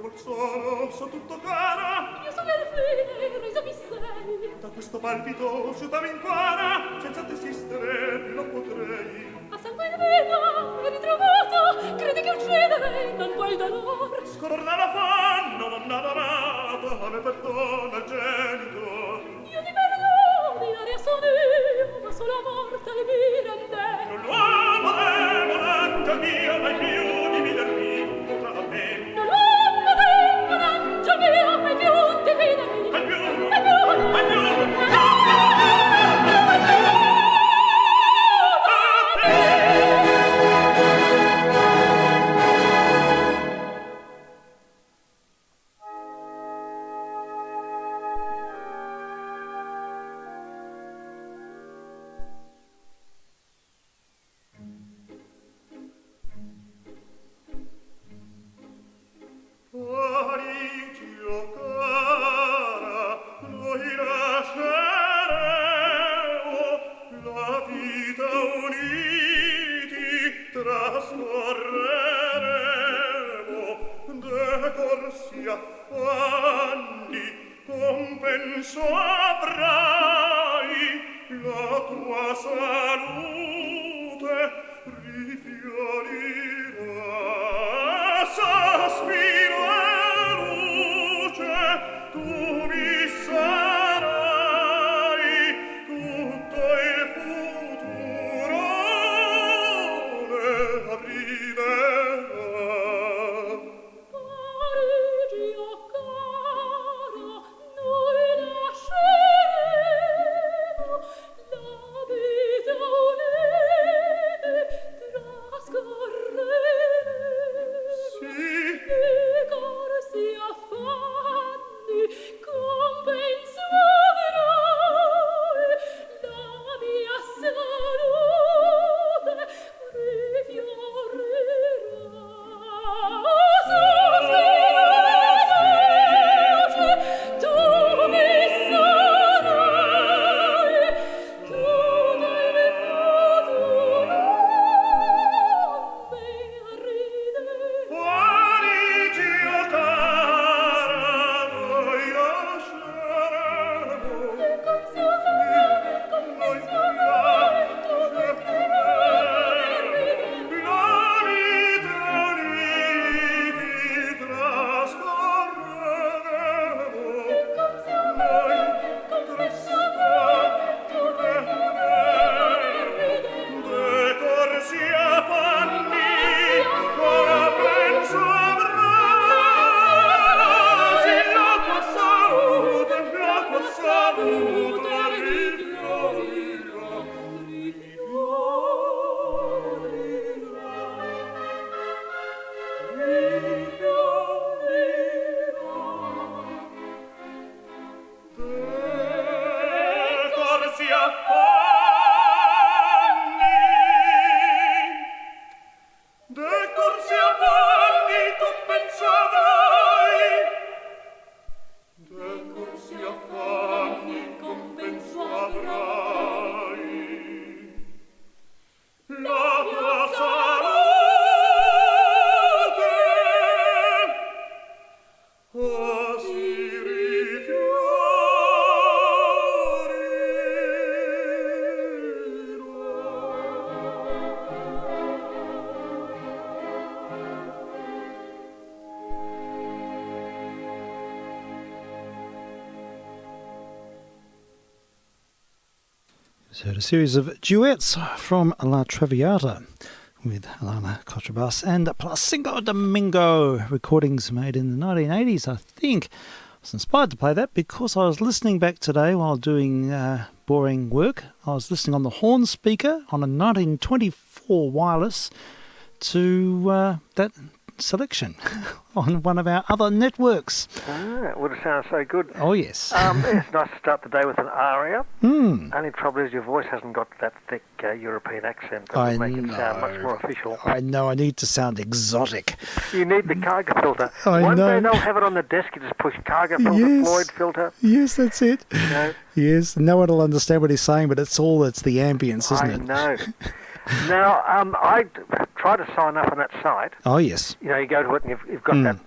col solo so tutto cara. Io sono fine, reso mi sei. Da questo palpito sciutami in cuore, senza desistere non potrei. A sangue in vita e ritrovato, credi che uccidere non vuoi dolor. Scorna la fanno, non adorato, a me perdona il genitor. Io ti perdono, l'aria sono io, ma solo a morte mi rende. Non l'uomo demone, angel mio, mai più dividermi potrà da me. Non l'uomo demone, angel mio, mai più dividermi. Mai più, mai più, mai più. So a series of duets from La Traviata with Alana Contrabass and Placingo Domingo, recordings made in the 1980s, I think. I was inspired to play that because I was listening back today while doing boring work. I was listening on the horn speaker on a 1924 wireless to that selection on one of our other networks. It would have sounded so good. Oh, yes. It's nice to start the day with an aria. Only trouble is your voice hasn't got that thick European accent that would make it sound much more official. I know, I need to sound exotic. You need the Karga filter. One day they'll have it on the desk. You just push Karga filter, Floyd filter. Yes, that's it. You know? Yes, no one will understand what he's saying, but it's the ambience, isn't it? I know. Now, I try to sign up on that site. Oh, yes. You know, you go to it and you've got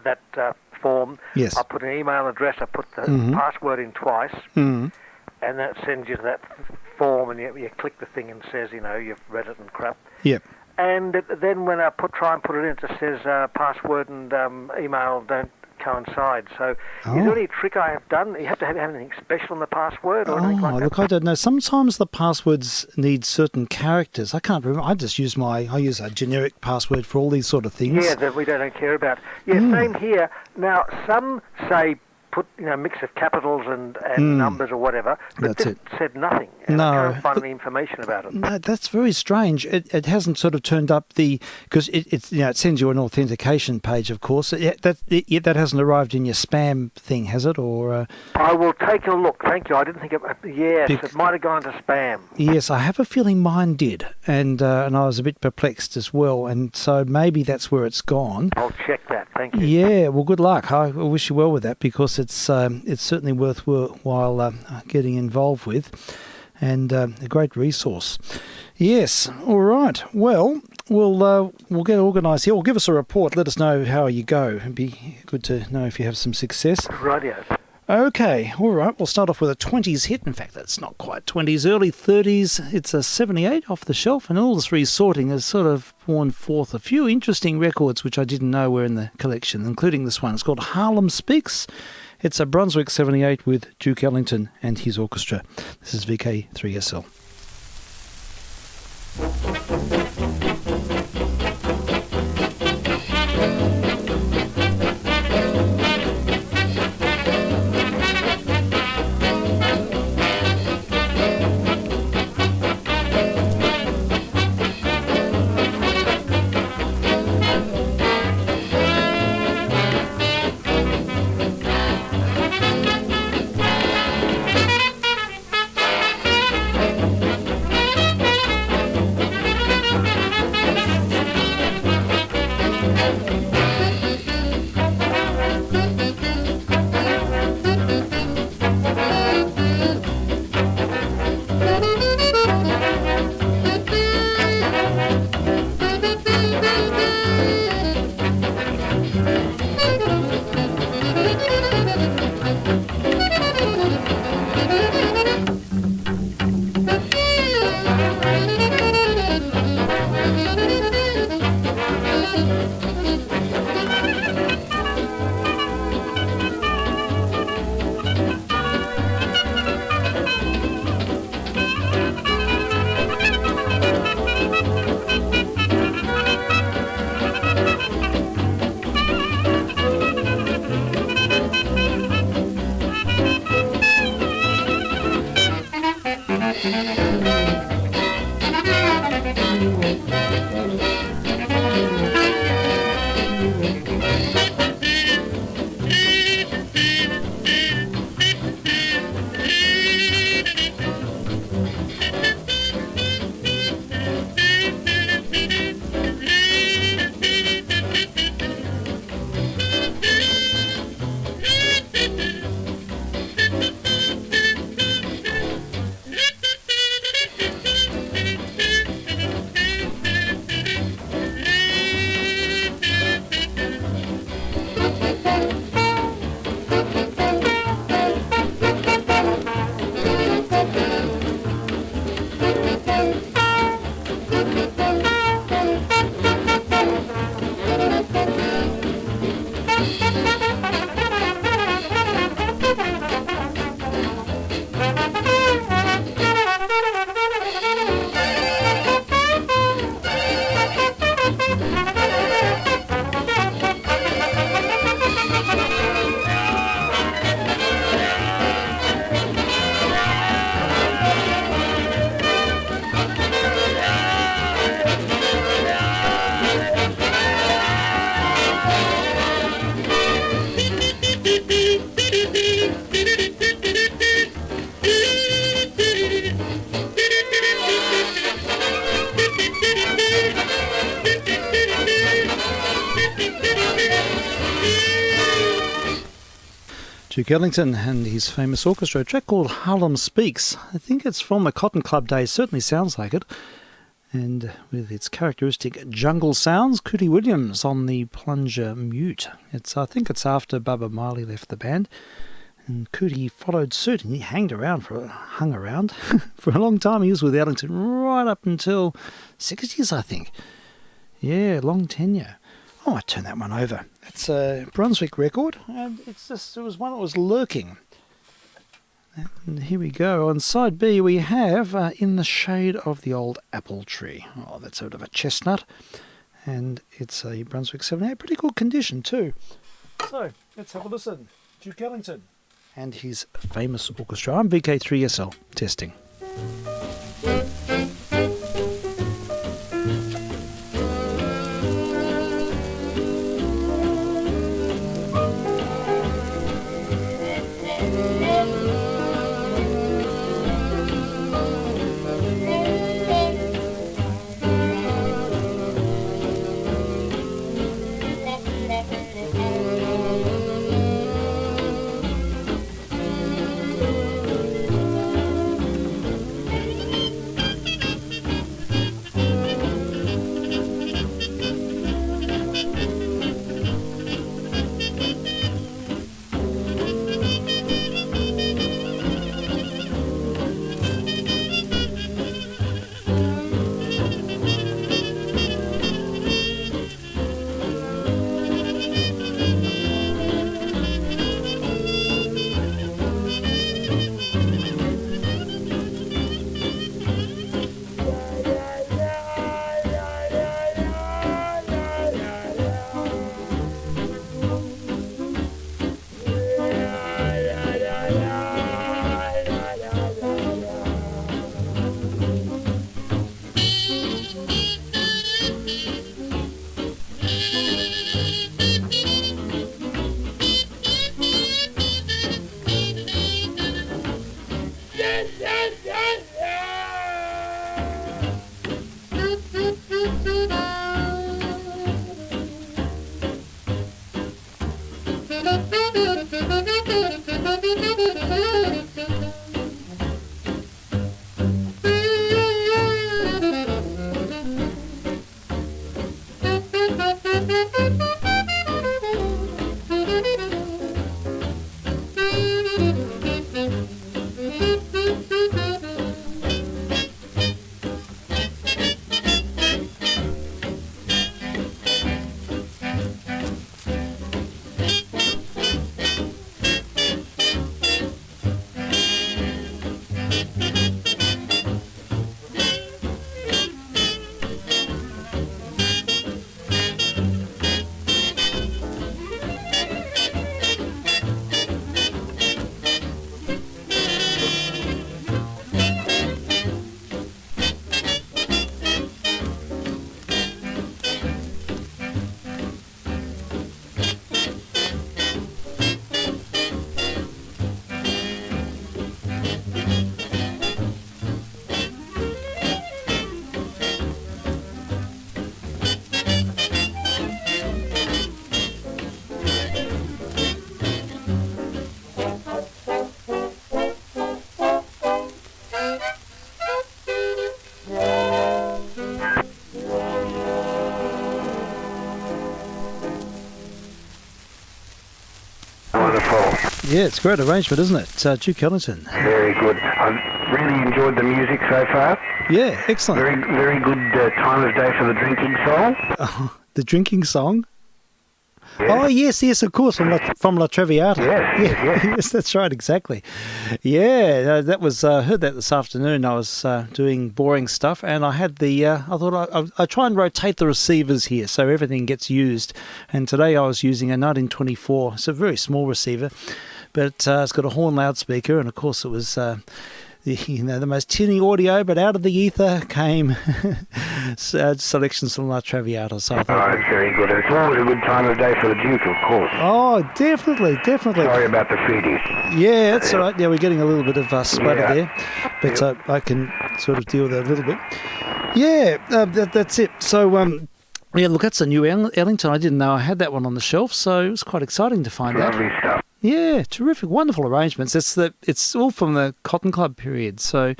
that form. Yes. I put an email address, I put the password in twice, and that sends you to that form, and you click the thing and says, you know, you've read it and crap. Yep. And then when I try and put it in, it just says password and email don't coincide. So is there any trick I have done? You have to have anything special in the password or anything like that? Look, I don't know. Sometimes the passwords need certain characters. I can't remember. I just use a generic password for all these sort of things. Yeah, that we don't care about. Yeah, same here. Now, some say put, you know, mix of capitals and numbers or whatever, but this said nothing. And I can't find any information about it. No, that's very strange. It hasn't sort of turned up because it sends you an authentication page, of course. That hasn't arrived in your spam thing, has it? Or I will take a look. Thank you. I didn't think of it. Yes, it might have gone to spam. Yes, I have a feeling mine did, and I was a bit perplexed as well. And so maybe that's where it's gone. I'll check that. Thank you. Yeah. Well, good luck. I wish you well with that, because it's certainly worthwhile getting involved with, and a great resource. Yes. All right. Well, we'll get organised here. Well, give us a report. Let us know how you go. It'd be good to know if you have some success. Radio. Okay, all right. We'll start off with a 20s hit. In fact, that's not quite 20s, early 30s. It's a 78 off the shelf, and all this resorting has sort of borne forth a few interesting records which I didn't know were in the collection, including this one. It's called Harlem Speaks. It's a Brunswick 78 with Duke Ellington and his orchestra. This is vk3sl. Duke Ellington and his famous orchestra, a track called Harlem Speaks. I think it's from the Cotton Club days, certainly sounds like it. And with its characteristic jungle sounds, Cootie Williams on the plunger mute. I think it's after Bubba Miley left the band, and Cootie followed suit, and he hung around for a long time. He was with Ellington right up until 60s, I think. Yeah, long tenure. I might turn that one over. It's a Brunswick record, and it was one that was lurking. And here we go. On side B, we have In the Shade of the Old Apple Tree. Oh, that's sort of a chestnut. And it's a Brunswick 78. Pretty good condition, too. So, let's have a listen. Duke Ellington and his famous orchestra. I'm vk3sl, testing. Yeah, it's a great arrangement, isn't it? Duke Ellington. Very good. I've really enjoyed the music so far. Yeah, excellent. Very, very good time of day for the drinking song. The drinking song? Yes. Oh, yes, of course, from La Traviata. Yes. Yes, that's right, exactly. Yeah, that was, heard that this afternoon. I was doing boring stuff, and I had I thought I try and rotate the receivers here so everything gets used. And today I was using a 1924. It's a very small receiver, but it's got a horn loudspeaker, and of course it was the most tinny audio, but out of the ether came selections from La Traviata. So I thought, it's very good. It's always a good time of day for the Duke, of course. Oh, definitely. Sorry about the feedies. Yeah, that's all right. Yeah, we're getting a little bit of splatter there, but I can sort of deal with that a little bit. Yeah, that's it. So, yeah, look, that's a new Ellington. I didn't know I had that one on the shelf, so it was quite exciting to find out. Lovely stuff. Yeah, terrific, wonderful arrangements. It's all from the Cotton Club period, so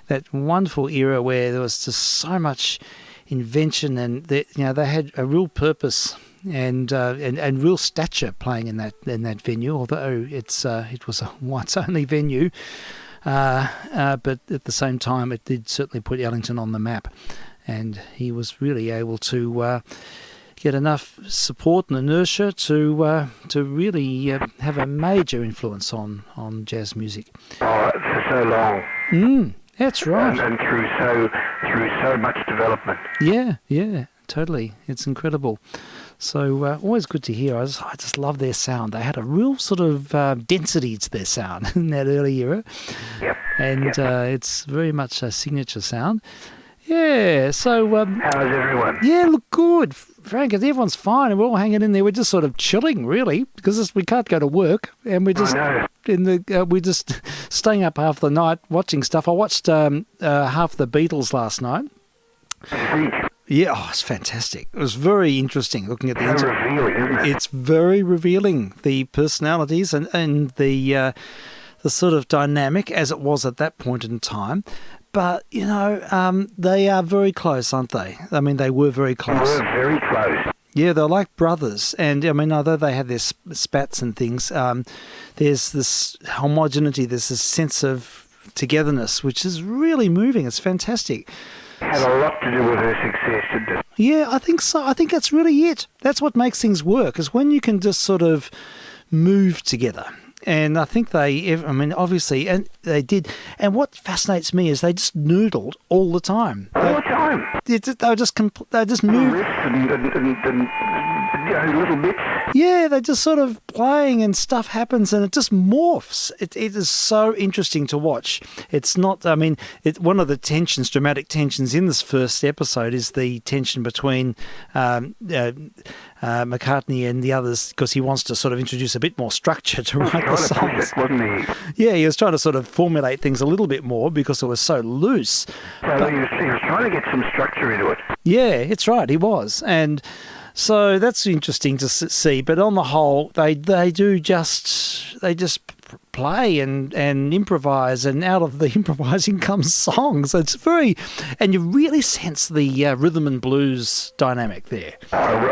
that wonderful era where there was just so much invention, and they had a real purpose and real stature playing in that venue. Although it was a once only venue, but at the same time, it did certainly put Ellington on the map, and he was really able to get enough support and inertia to really have a major influence on jazz music. Oh, for so long. That's right. And through so much development. Yeah, totally. It's incredible. So always good to hear. I just love their sound. They had a real sort of density to their sound in that early era. Yep. And it's very much a signature sound. Yeah, so... How's everyone? Yeah, look good. Frank, everyone's fine, and we're all hanging in there. We're just sort of chilling, really, because we can't go to work, and we're just we're just staying up half the night watching stuff. I watched half the Beatles last night. Yeah, it's fantastic. It was very interesting looking at the revealing, isn't it? It's very revealing, the personalities and the sort of dynamic as it was at that point in time. But, they are very close, aren't they? I mean, they were very close. They were very close. Yeah, they're like brothers. And, I mean, although they had their spats and things, there's this homogeneity, there's this sense of togetherness, which is really moving. It's fantastic. Had a lot to do with her success, didn't it? Yeah, I think so. I think that's really it. That's what makes things work, is when you can just sort of move together. And I think obviously, and they did. And what fascinates me is they just noodled all the time. All the time. They just moved. And little bits. Yeah, they're just sort of playing and stuff happens and it just morphs. It is so interesting to watch. It's not, one of the dramatic tensions in this first episode is the tension between McCartney and the others, because he wants to sort of introduce a bit more structure to write the songs. Wasn't he? Yeah, he was trying to sort of formulate things a little bit more because it was so loose. So he was trying to get some structure into it. Yeah, it's right, he was. And so that's interesting to see. But on the whole, they just play and improvise, and out of the improvising comes songs. It's and you really sense the rhythm and blues dynamic there.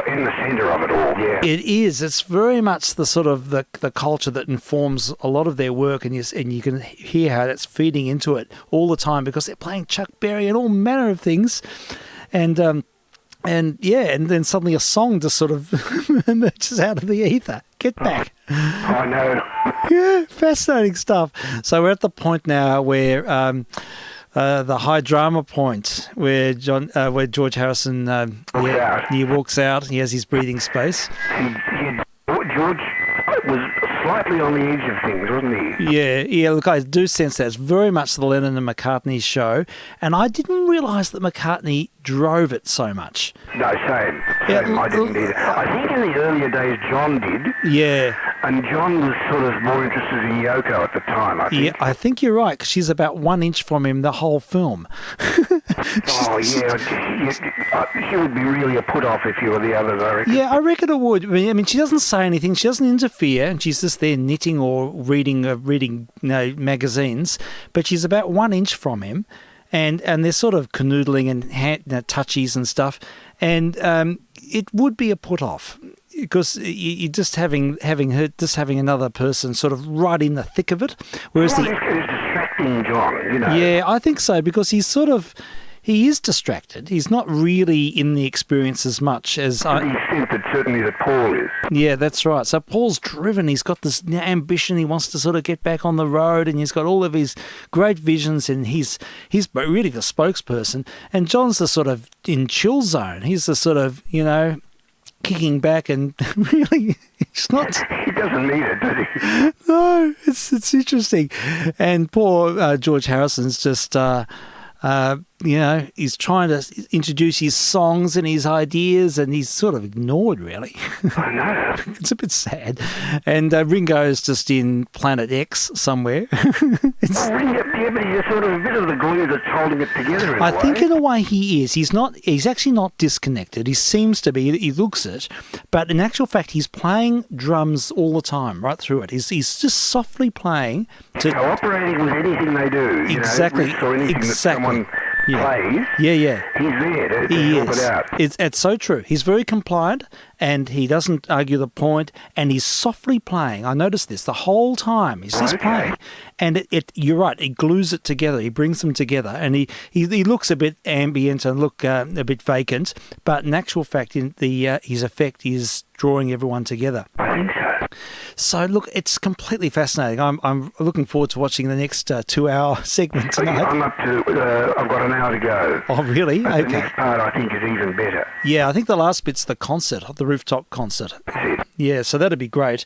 In the centre of it all, yeah. It is. It's very much the sort of the culture that informs a lot of their work, and you can hear how that's feeding into it all the time because they're playing Chuck Berry and all manner of things, and then suddenly a song just sort of emerges out of the ether. Get back. I know. Yeah, fascinating stuff. So we're at the point now where the high drama point, where George Harrison he walks out. He has his breathing space. George was slightly on the edge of things, wasn't he? Yeah. Look, I do sense that. It's very much the Lennon and McCartney show, and I didn't realise that McCartney drove it so much. No, same. I didn't either. I think in the earlier days John did. Yeah. And John was sort of more interested in Yoko at the time, I think. Yeah, I think you're right, because she's about 1 inch from him the whole film. Oh, yeah. She would be really a put-off if you were the others, I reckon. Yeah, I reckon it would. I mean, she doesn't say anything. She doesn't interfere, and she's just there knitting or reading magazines. But she's about 1 inch from him, and they're sort of canoodling and touchies and stuff. And it would be a put-off, because you're just having another person sort of right in the thick of it. Whereas it's distracting John, Yeah, I think so, because he is distracted. He's not really in the experience as much as... To the extent that certainly that Paul is. Yeah, that's right. So Paul's driven. He's got this ambition. He wants to sort of get back on the road, and he's got all of his great visions, and he's really the spokesperson. And John's the sort of in chill zone. He's the sort of, kicking back, and really it's not... He doesn't need it, does he? No, it's interesting. And poor George Harrison's just... he's trying to introduce his songs and his ideas, and he's sort of ignored, really. I know. It's a bit sad. And Ringo's just in Planet X somewhere. But he's sort of a bit of the glue that's holding it together in a way. I think in a way he is. He's actually not disconnected. He seems to be. He looks it. But in actual fact, he's playing drums all the time, right through it. He's just softly playing. Cooperating with anything they do. Exactly. Or anything that someone plays. Yeah. He's there to help it out. It's so true. He's very compliant, and he doesn't argue the point, and he's softly playing. I noticed this the whole time. He's just playing. And you're right, he glues it together. He brings them together, and he looks a bit ambient and a bit vacant, but in actual fact, his effect is drawing everyone together. I think so. So look, it's completely fascinating. I'm looking forward to watching the next 2-hour segment tonight. I'm up to. I've got an hour to go. Oh really? But Okay. The next part I think is even better. Yeah, I think the last bit's the concert, the rooftop concert. That's it. Yeah, so that'd be great.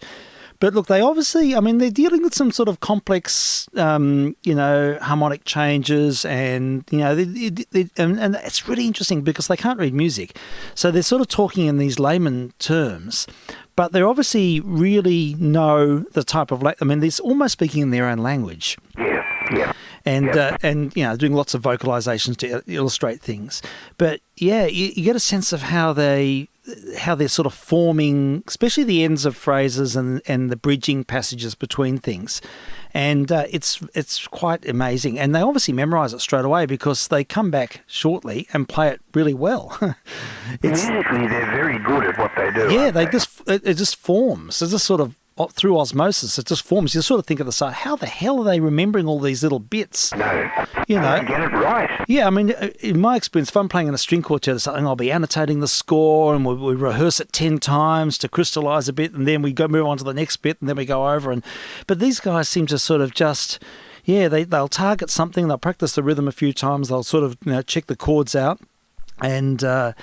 But look, they obviously, they're dealing with some sort of complex, harmonic changes, and and it's really interesting because they can't read music, so they're sort of talking in these layman terms, but they obviously really know the type of they're almost speaking in their own language. Yeah. And doing lots of vocalizations to illustrate things. But yeah, you get a sense of how they're sort of forming, especially the ends of phrases and the bridging passages between things. And it's quite amazing. And they obviously memorize it straight away because they come back shortly and play it really well. Musically, they're very good at what they do. Yeah, it just forms. It's just sort of through osmosis, it just forms. You sort of think at the start, how the hell are they remembering all these little bits? No, you know, get it right. Yeah, in my experience, if I'm playing in a string quartet or something, I'll be annotating the score, and we rehearse it 10 times to crystallise a bit, and then we move on to the next bit, and then we go over. But these guys seem to sort of just, they'll target something, they'll practice the rhythm a few times, they'll sort of check the chords out, and then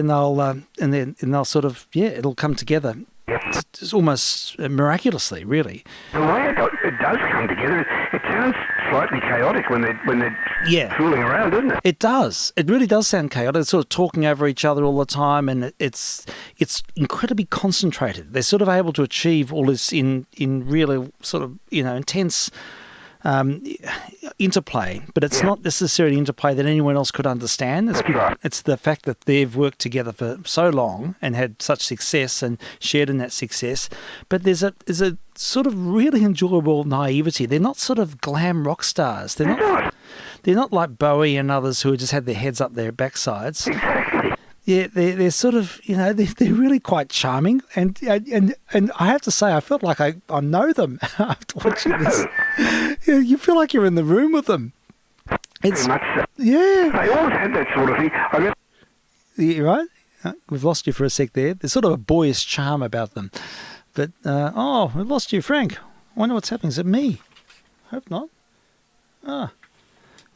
they'll sort of it'll come together. It's almost miraculously, really. The way it does come together, it sounds slightly chaotic when they're fooling around, doesn't it? It does. It really does sound chaotic. They're sort of talking over each other all the time, and it's incredibly concentrated. They're sort of able to achieve all this in really sort of intense interplay, but it's not necessarily interplay that anyone else could understand. It's the fact that they've worked together for so long and had such success and shared in that success. But there's a sort of really enjoyable naivety. They're not sort of glam rock stars. They're not like Bowie and others who just had their heads up their backsides. Exactly. Yeah, they're sort of, they're really quite charming, and I have to say, I felt like I know them after watching this. You feel like you're in the room with them. It's very much so. Yeah. They always had that sort of thing. You're right. We've lost you for a sec there. There's sort of a boyish charm about them. But we've lost you, Frank. I wonder what's happening. Is it me? Hope not.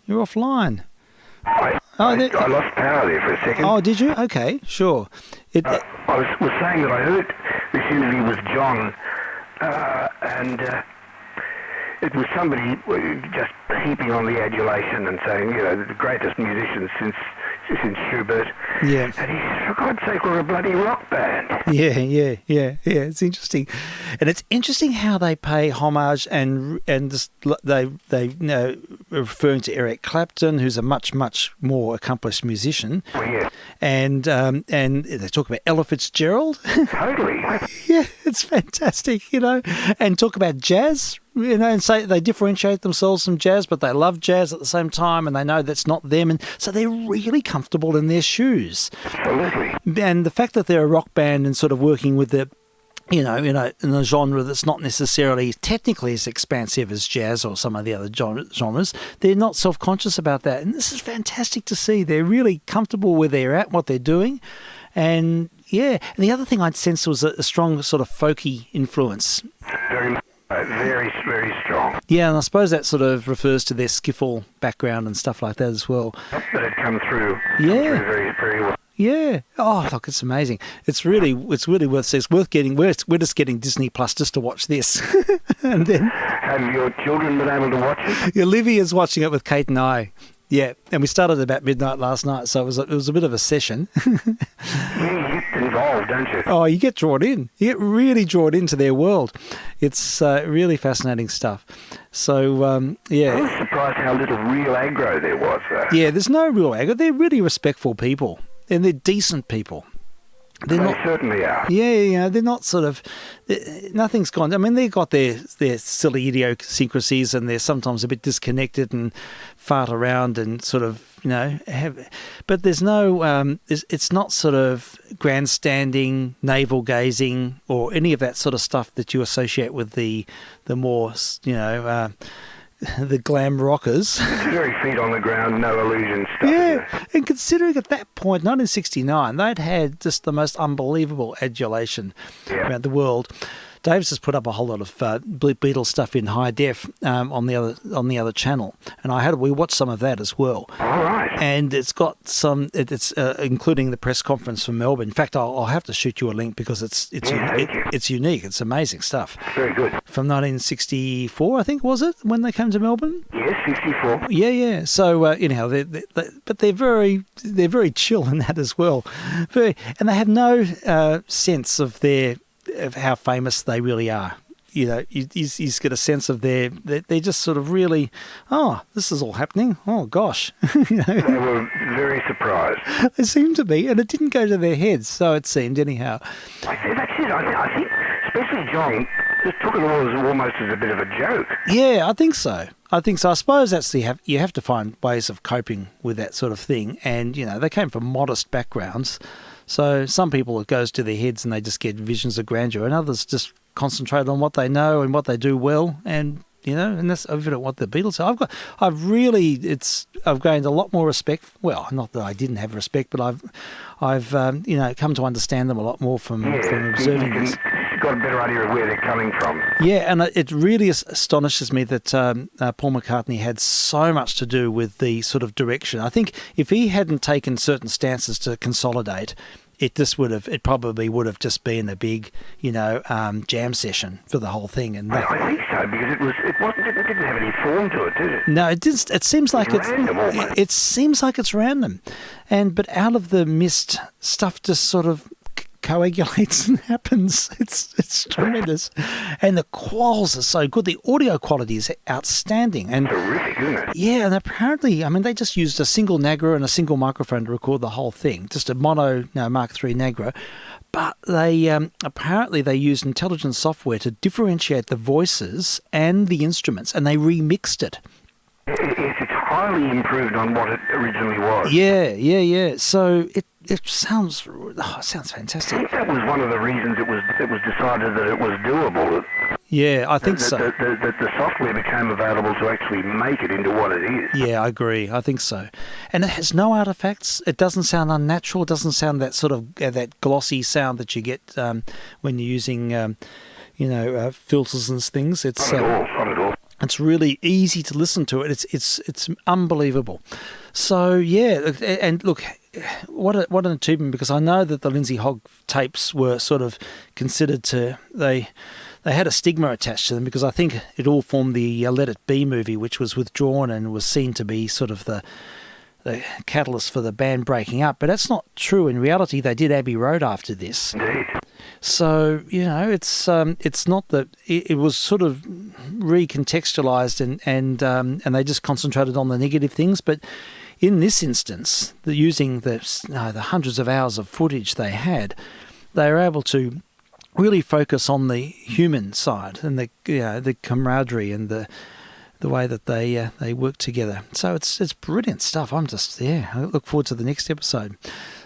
You're offline. I lost power there for a second. Oh, did you? Okay, sure. I was saying that I heard this interview with John, and it was somebody just heaping on the adulation and saying, the greatest musician since Schubert. Yeah. And he said, for God's sake, we're a bloody rock band. Yeah. It's interesting, and it's interesting how they pay homage and just, they referring to Eric Clapton, who's a much more accomplished musician. Oh, yeah. And they talk about Ella Fitzgerald. Totally. Yeah, it's fantastic, and talk about jazz. And say they differentiate themselves from jazz, but they love jazz at the same time, and they know that's not them, and so they're really comfortable in their shoes. Absolutely. And the fact that they're a rock band and sort of working with the, in a genre that's not necessarily technically as expansive as jazz or some of the other genres, they're not self-conscious about that, and this is fantastic to see. They're really comfortable where they're at, what they're doing, and and the other thing I'd sense was a strong sort of folky influence. Very, very strong. Yeah, and I suppose that sort of refers to their skiffle background and stuff like that as well. That had come through. Very, very well. Yeah. Oh, look, it's amazing. It's really worth. It's worth getting. We're just getting Disney Plus just to watch this, and then have your children been able to watch it? Olivia's watching it with Kate and I. Yeah, and we started about midnight last night, so it was a bit of a session. You get involved, don't you? Oh, you get drawn in. You get really drawn into their world. It's really fascinating stuff. So, I was surprised how little real aggro there was, though. Yeah, there's no real aggro. They're really respectful people, and they're decent people. They certainly are. Yeah, they're not sort of, nothing's gone. I mean, they've got their silly idiosyncrasies, and they're sometimes a bit disconnected and fart around and sort of, but there's no, it's not sort of grandstanding, navel gazing, or any of that sort of stuff that you associate with the more, the glam rockers. It's very feet on the ground, no illusion stuff. Yeah, and considering at that point, 1969, they'd had just the most unbelievable adulation around the world. Dave's just put up a whole lot of Beatles stuff in high def on the other channel, and we watched some of that as well. All right. And it's got some, it's including the press conference from Melbourne. In fact, I'll have to shoot you a link because it's unique. It's amazing stuff. Very good. From 1964, I think, was it, when they came to Melbourne? Yes, 64. Yeah. So anyhow, but they're very chill in that as well. And they have no sense of how famous they really are. He's got a sense of they're just sort of really, this is all happening. Oh gosh, They were very surprised. They seemed to be, and it didn't go to their heads. So it seemed anyhow. That's it. I think, especially John, just took it almost as a bit of a joke. Yeah, I think so. I suppose that's you have to find ways of coping with that sort of thing. And they came from modest backgrounds. So some people, it goes to their heads and they just get visions of grandeur, and others just concentrate on what they know and what they do well, and that's over what the Beatles are. I've gained a lot more respect. Well, not that I didn't have respect, but I've come to understand them a lot more from observing this. Got a better idea of where they're coming from. Yeah, and it really astonishes me that Paul McCartney had so much to do with the sort of direction. I think if he hadn't taken certain stances to consolidate, it probably would have just been a big, jam session for the whole thing. And I think so, because it didn't have any form to it, did it? No, it didn't. It seems like it's random almost. It seems like it's random, but out of the mist, stuff just sort of coagulates and happens. It's tremendous, and the quals are so good. The audio quality is outstanding, and terrific, isn't it? Yeah, and apparently, they just used a single Nagra and a single microphone to record the whole thing, just a mono Mark III Nagra. But they apparently they used intelligent software to differentiate the voices and the instruments, and they remixed it. It's highly improved on what it originally was. Yeah. So it sounds fantastic. I think that was one of the reasons it was decided that it was doable. Yeah, I think so. That the software became available to actually make it into what it is. Yeah, I agree. I think so. And it has no artifacts. It doesn't sound unnatural. It doesn't sound that sort of that glossy sound that you get when you're using, filters and things. It's not at all. It's really easy to listen to it. It's unbelievable. So yeah, and look, what an achievement, because I know that the Lindsay Hogg tapes were sort of considered they had a stigma attached to them, because I think it all formed the Let It Be movie, which was withdrawn and was seen to be sort of the catalyst for the band breaking up. But that's not true. In reality, they did Abbey Road after this. Indeed. So, it's not that it was sort of recontextualized and they just concentrated on the negative things. But in this instance, using the hundreds of hours of footage they had, they were able to really focus on the human side and the camaraderie and the way that they work together. So it's brilliant stuff. I look forward to the next episode.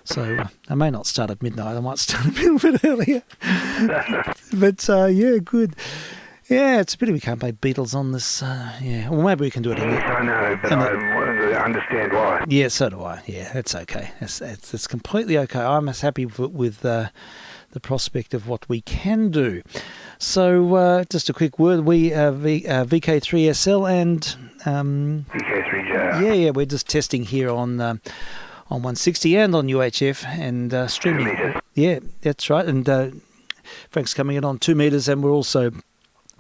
So I may not start at midnight. I might start a little bit earlier. But good. Yeah, it's a pity we can't play Beatles on this. Well, maybe we can do it. Yes, I know, but I understand why. Yeah, so do I. Yeah, it's okay. It's completely okay. I'm as happy with the prospect of what we can do. So just a quick word. We vk3sl and vk3sl. Yeah. We're just testing here on 160 and on UHF and streaming. 2 meters. Yeah, that's right. And Frank's coming in on 2 meters, and we're also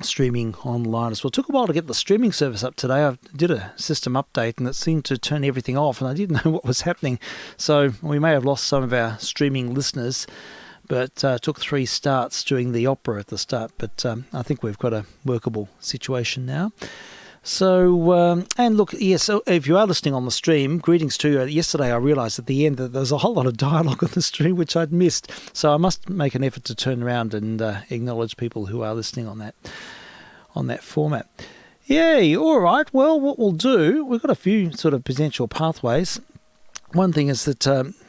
streaming online as well. It took a while to get the streaming service up today. I did a system update and it seemed to turn everything off and I didn't know what was happening. So we may have lost some of our streaming listeners, but took 3 starts doing the opera at the start. But I think we've got a workable situation now. So, and look, yes, so if you are listening on the stream, greetings to you. Yesterday I realised at the end that there's a whole lot of dialogue on the stream which I'd missed. So I must make an effort to turn around and acknowledge people who are listening on that format. Yay, all right. Well, what we'll do, we've got a few sort of potential pathways. One thing is that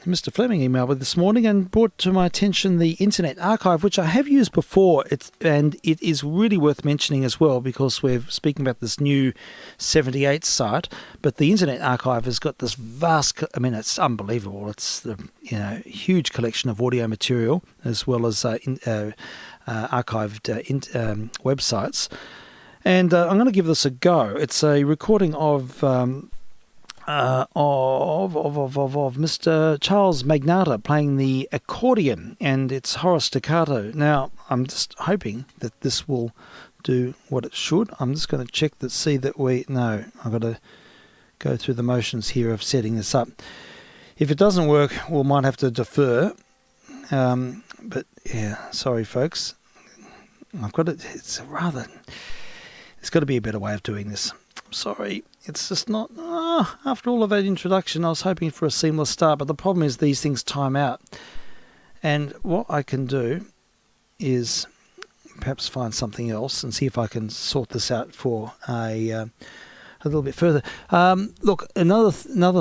Mr. Fleming emailed me this morning and brought to my attention the Internet Archive, which I have used before, and it is really worth mentioning as well because we're speaking about this new 78 site, but the Internet Archive has got this vast, I mean, it's unbelievable. It's the huge collection of audio material as well as archived websites. And I'm going to give this a go. It's a recording of Mr. Charles Magnata playing the accordion, and it's Horace Staccato. Now, I'm just hoping that this will do what it should. I'm just going to check to see that I've got to go through the motions here of setting this up. If it doesn't work, we might have to defer. But yeah, sorry folks. I've got it. There's got to be a better way of doing this. Sorry, it's just not. After all of that introduction, I was hoping for a seamless start, but the problem is these things time out. And what I can do is perhaps find something else and see if I can sort this out for a little bit further. Look, another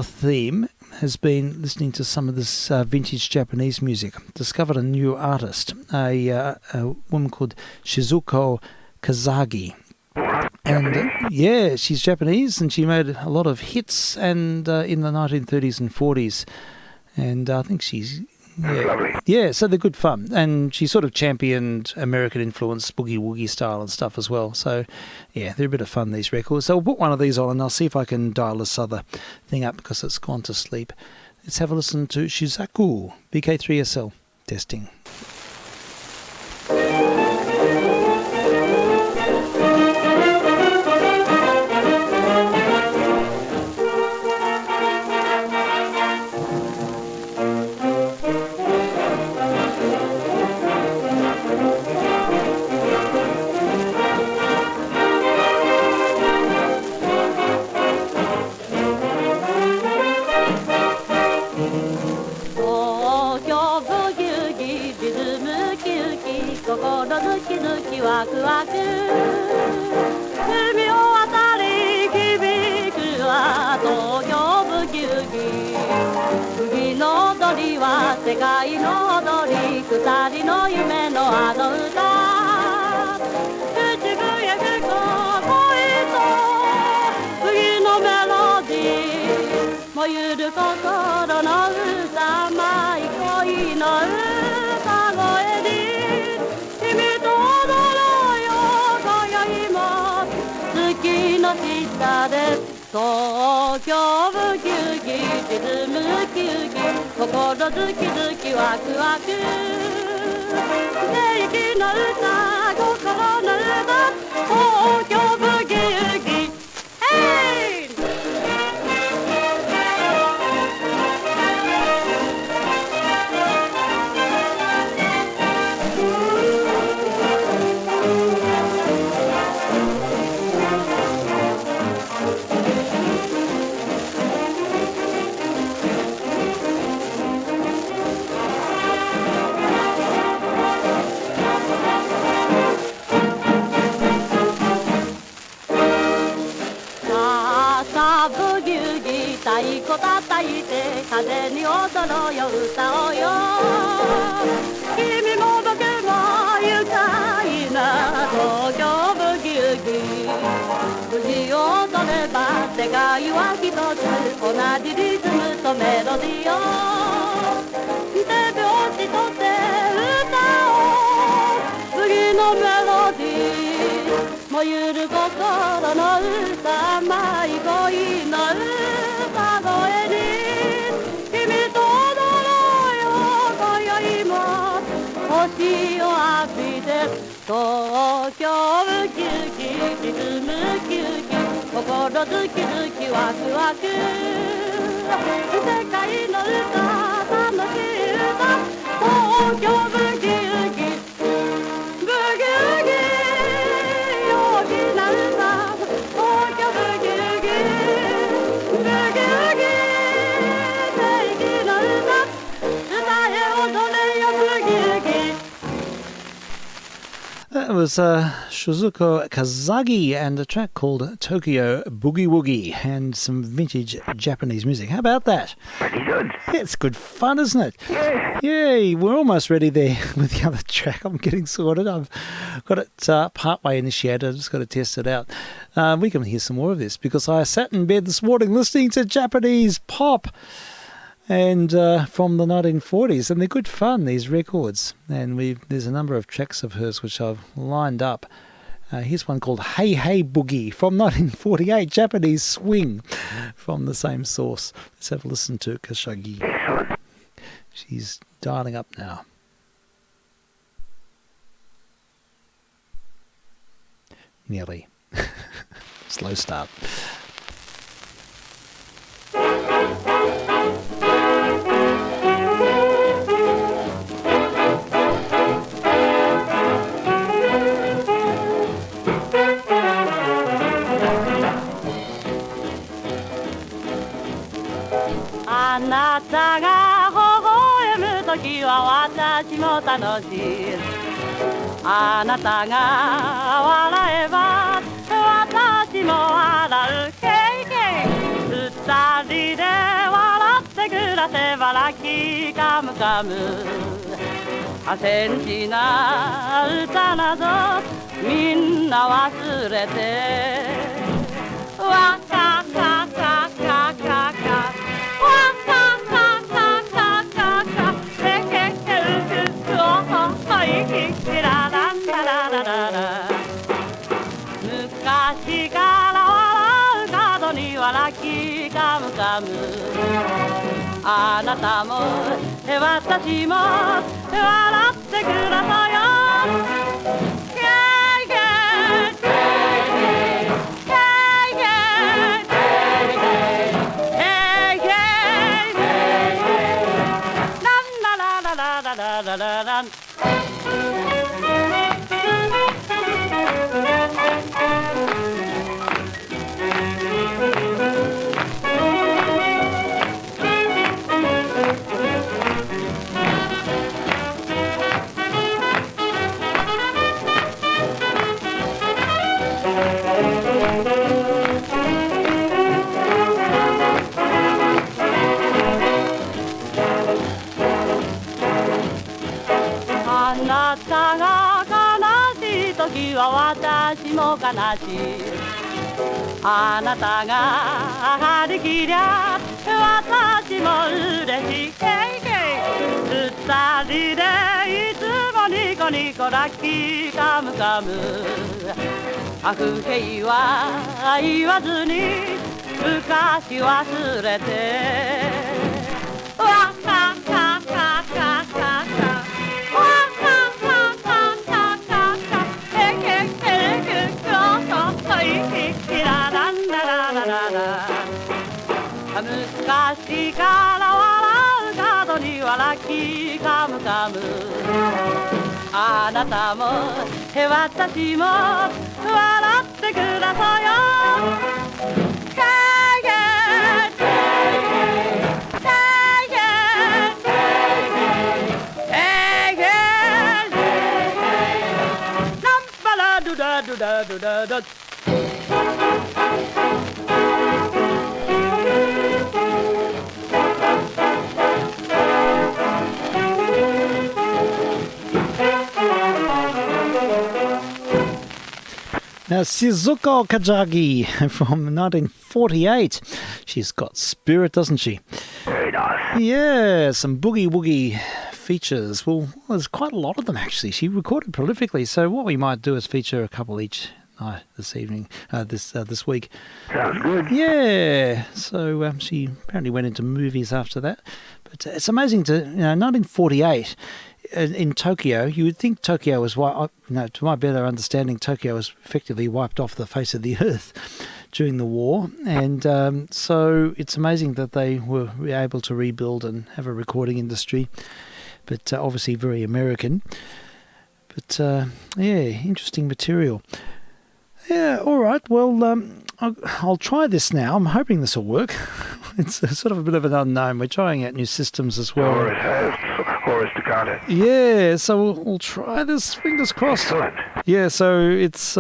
theme has been listening to some of this vintage Japanese music. Discovered a new artist, a woman called Shizuko Kazagi. And yeah, she's Japanese, and she made a lot of hits and in the 1930s and 40s. And I think she's so they're good fun. And she sort of championed American influence, boogie woogie style and stuff as well. So yeah, they're a bit of fun, these records. So I'll put one of these on and I'll see if I can dial this other thing up because it's gone to sleep. Let's have a listen to Shizaku, vk3sl testing. 東京ウキウキリズムキュキュ心ズキズキワクワク世界の歌楽しい歌東京ブギウギブギウギ陽気な歌東京ブギウギブギウギ正義の歌歌え踊れよブギウギThat was Shizuko Kazagi and a track called Tokyo Boogie Woogie and some vintage Japanese music. How about that? Pretty good. Yeah, it's good fun, isn't it? Yeah. Yay, we're almost ready there with the other track. I'm getting sorted. I've got it partway initiated. I've just got to test it out. We can hear some more of this because I sat in bed this morning listening to Japanese pop and from the 1940s, and they're good fun, these records. And there's a number of tracks of hers which I've lined up. Here's one called Hey Hey Boogie from 1948, Japanese swing from the same source. Let's have a listen to Kashagi. Excellent. She's dialing up now. Nearly. Slow start. あなたが微笑むときは私も楽しいあなたが笑えば私も笑うケイケイ二人で笑って暮らせばラッキーカムカムセンチな歌などみんな忘れてわかかかかかか昔から笑う角にはラッキーカムカムあなたも私も笑ってくださいよあなたが悲しい時は私も悲しいあなたが張り切りゃ私も嬉しい二人でいつもニコニコラッキーカムカム不平は言わずに昔忘れてわかかかかかか昔から笑う角にはラッキーカムカムあなたも私も笑ってくださいよNow, Shizuko Kajagi from 1948. She's got spirit, doesn't she? Very nice. Yeah, some boogie woogie features. Well, there's quite a lot of them, actually. She recorded prolifically, so what we might do is feature a couple each night this evening, this week. Sounds good. Yeah, so she apparently went into movies after that. But it's amazing 1948. in Tokyo, you would think Tokyo was, to my better understanding, Tokyo was effectively wiped off the face of the earth during the war. And so it's amazing that they were able to rebuild and have a recording industry, but obviously very American. But interesting material. Yeah, all right. Well, I'll try this now. I'm hoping this will work. It's sort of a bit of an unknown. We're trying out new systems as well. Or staccato. Yeah, so we'll try this. Fingers crossed. Excellent. Yeah, so it's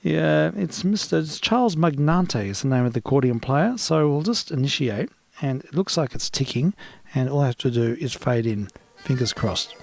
it's Charles Magnante is the name of the accordion player. So we'll just initiate, and it looks like it's ticking, and all I have to do is fade in. Fingers crossed.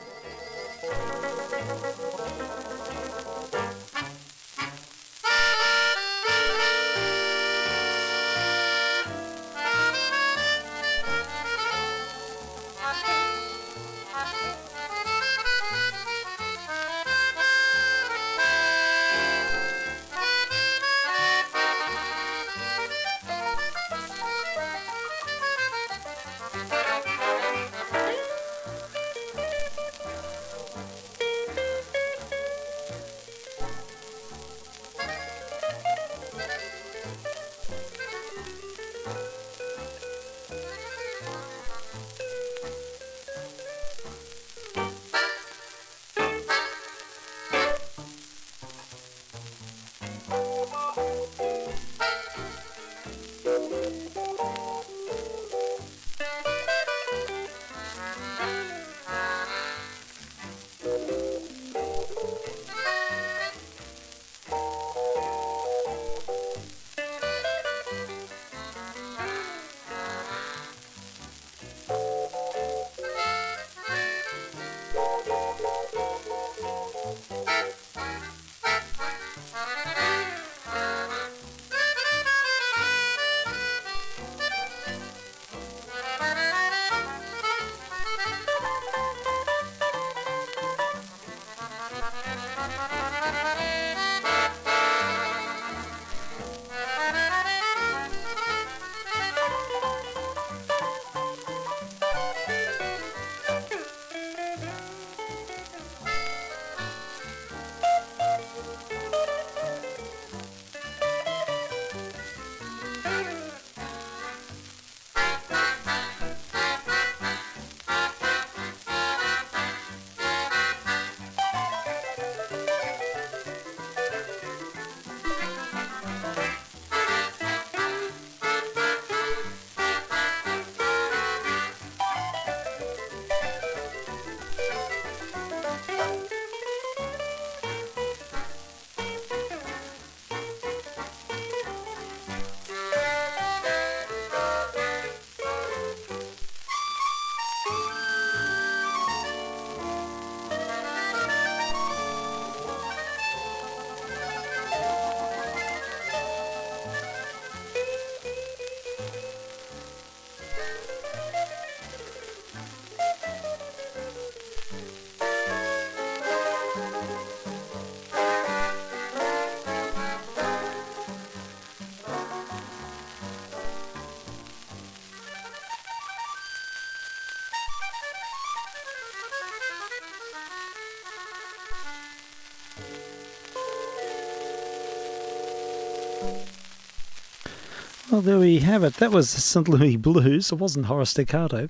Well, there we have it. That was St. Louis Blues. It wasn't Horace Staccato.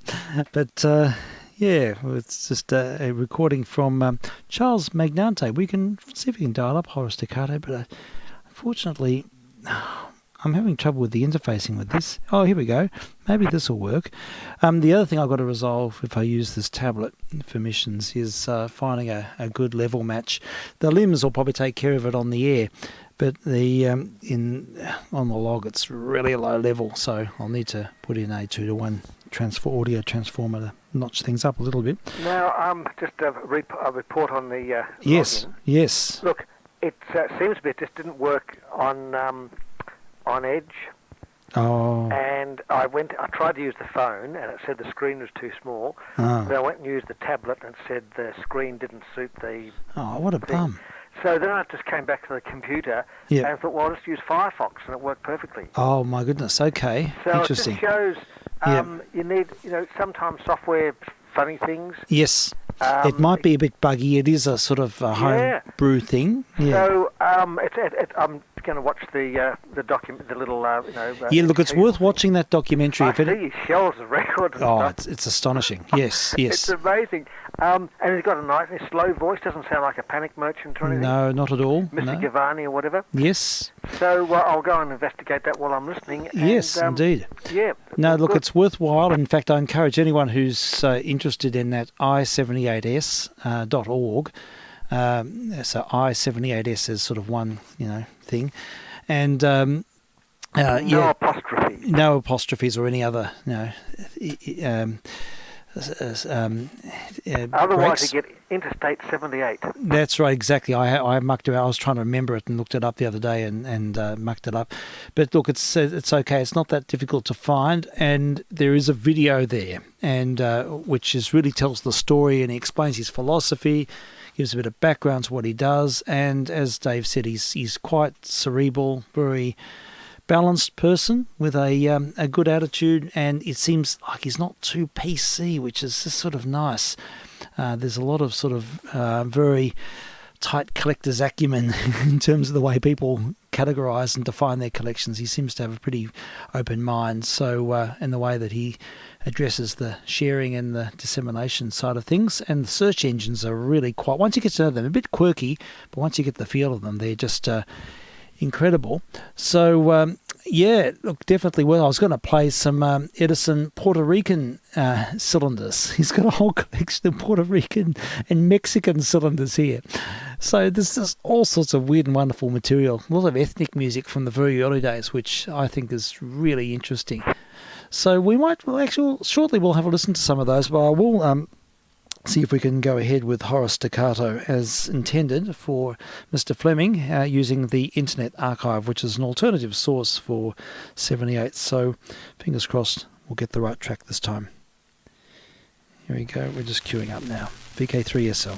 But, it's just a recording from Charles Magnante. We can see if we can dial up Horace Staccato, but unfortunately, I'm having trouble with the interfacing with this. Oh, here we go. Maybe this will work. The other thing I've got to resolve if I use this tablet for missions is finding a good level match. The limbs will probably take care of it on the air, but the on the log it's really low level, so I'll need to put in a 2-to-1 audio transformer to notch things up a little bit. Now, just a report on the yes, login. Yes. Look, it seems to be it just didn't work on Edge. Oh. And I tried to use the phone, and it said the screen was too small. Oh. Then I went and used the tablet, and it said the screen didn't suit the. Oh, what a bum! So then I just came back to the computer and thought, well, I'll just use Firefox, and it worked perfectly. Oh my goodness! Okay, so interesting. it just shows you need, sometimes software funny things. Yes. It might be a bit buggy. It is a sort of a home brew thing. Yeah. So I'm going to watch the document, the little Yeah, look, it's worth watching that documentary. I see his shelves of records and stuff. It's astonishing. Yes, yes. It's amazing. And he's got a nice slow voice. Doesn't sound like a panic merchant or anything. No, not at all. Mr. No. Gavani or whatever. Yes. So I'll go and investigate that while I'm listening. And, Yes, indeed. Yeah. No, look, good. it's worthwhile. In fact, I encourage anyone who's interested in that i78s.org. So i78s is sort of one, thing. And no apostrophe. No apostrophes or any other, Otherwise, breaks. you get Interstate 78. That's right, exactly. I mucked around. I was trying to remember it and looked it up the other day and mucked it up. But look, it's okay. It's not that difficult to find, and there is a video there, and which really tells the story, and he explains his philosophy, gives a bit of background to what he does, and as Dave said, he's quite cerebral, very balanced person with a good attitude, and it seems like he's not too PC, which is just sort of nice. There's a lot of sort of very tight collector's acumen in terms of the way people categorise and define their collections. He seems to have a pretty open mind. So, in the way that he addresses the sharing and the dissemination side of things, and the search engines are really quite. Once you get to know them, a bit quirky, but once you get the feel of them, they're just incredible. So, look, definitely. Well, I was going to play some Edison Puerto Rican cylinders. He's got a whole collection of Puerto Rican and Mexican cylinders here. So there's just all sorts of weird and wonderful material. A lot of ethnic music from the very early days, which I think is really interesting. So shortly we'll have a listen to some of those, but I will see if we can go ahead with Horace Staccato as intended for Mr. Fleming using the Internet Archive, which is an alternative source for 78. So fingers crossed we'll get the right track this time. Here we go. We're just queuing up now. vk3sl.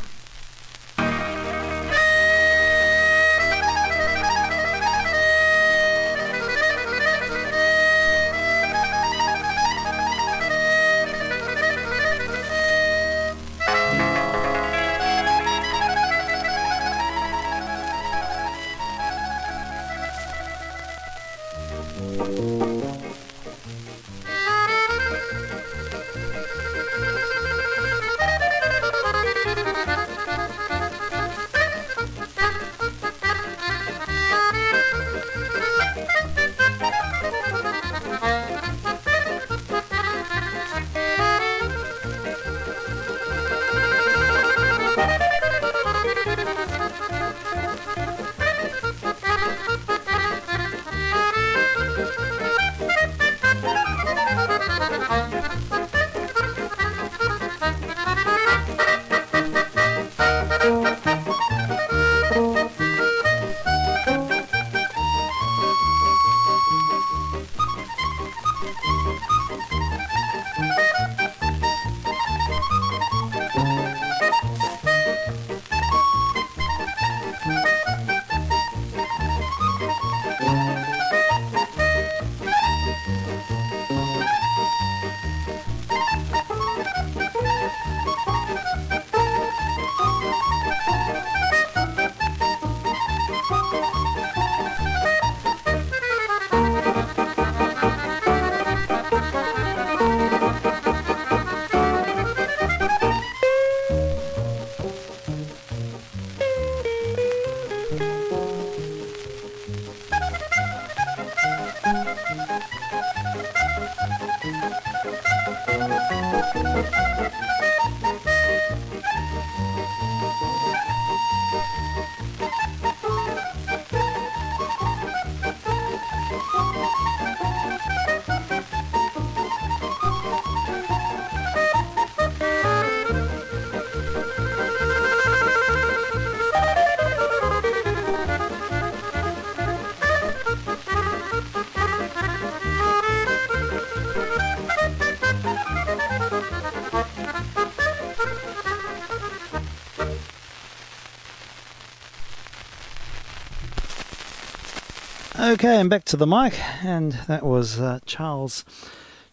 Okay, and back to the mic, and that was Charles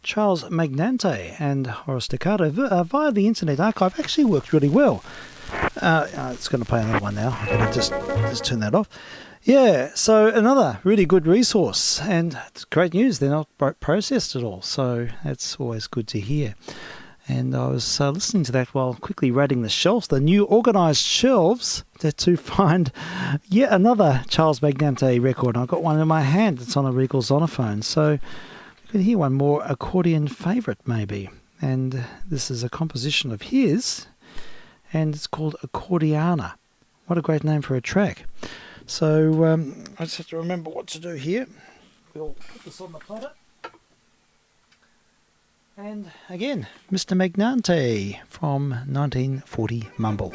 Charles Magnante and Horace Staccato via the Internet Archive actually worked really well. It's going to play another one now. I'm going to just turn that off. Yeah, so another really good resource, and it's great news. They're not processed at all, so that's always good to hear. And I was listening to that while quickly raiding the shelves, the new organised shelves, to find yet another Charles Magnante record. I've got one in my hand. It's on a Regal Zonophone, so you can hear one more accordion favourite maybe. And this is a composition of his, and it's called Accordiana. What a great name for a track. So I just have to remember what to do here. We'll put this on the platter. And again, Mr. Magnante from 1940 Mumble.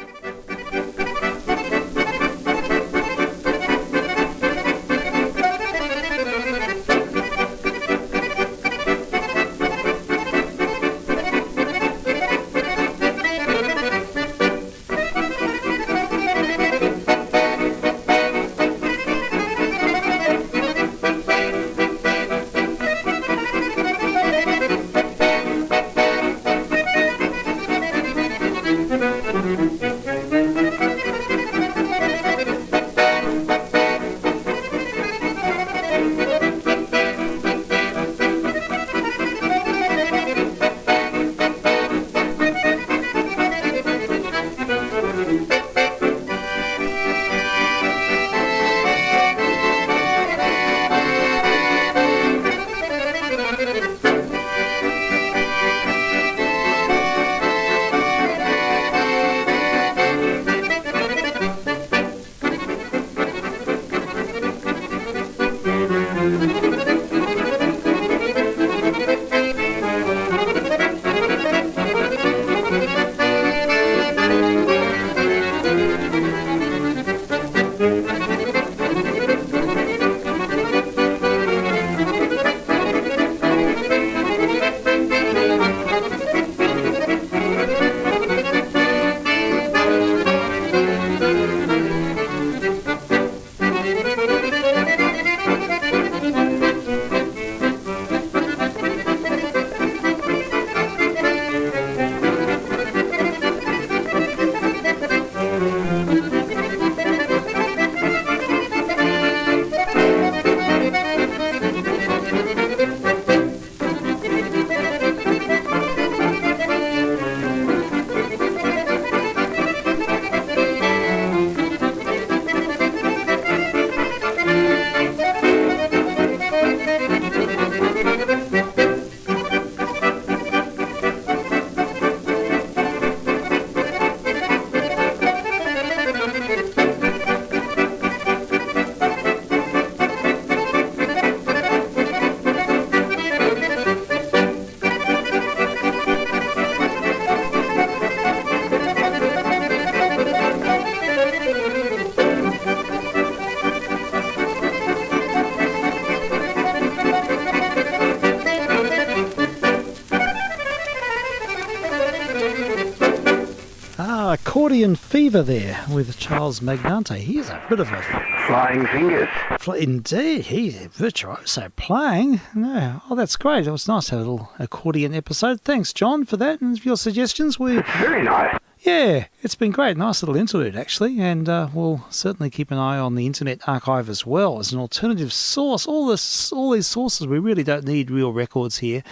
Accordion Fever there with Charles Magnante. He's a bit of a Flying fingers. Indeed, he's a virtuoso playing. No, oh, that's great. It was nice to have a little accordion episode. Thanks, John, for that and for your suggestions. Very nice. Yeah, it's been great. Nice little interlude, actually. And we'll certainly keep an eye on the Internet Archive as well as an alternative source. All these sources, we really don't need real records here.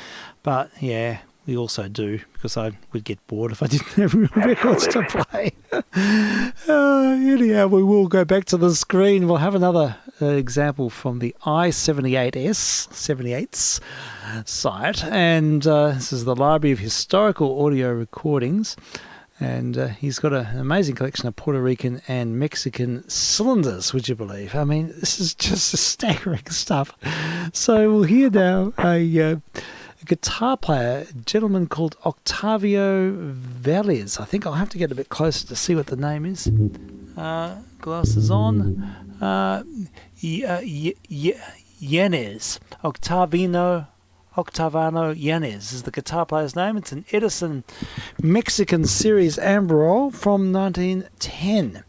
But, yeah, we also do, because I would get bored if I didn't have real records to play. Anyhow, we will go back to the screen. We'll have another example from the i78s site. And this is the Library of Historical Audio Recordings. And he's got an amazing collection of Puerto Rican and Mexican cylinders, would you believe? I mean, this is just staggering stuff. So we'll hear now a guitar player, a gentleman called Octavio Vélez. I think I'll have to get a bit closer to see what the name is. Glasses on. Yanez. Octaviano Yanez is the guitar player's name. It's an Edison Mexican Series Ambrol from 1910.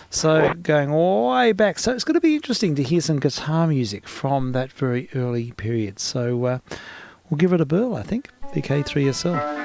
So going way back. So it's going to be interesting to hear some guitar music from that very early period. So we'll give it a burl, I think. vk3sl.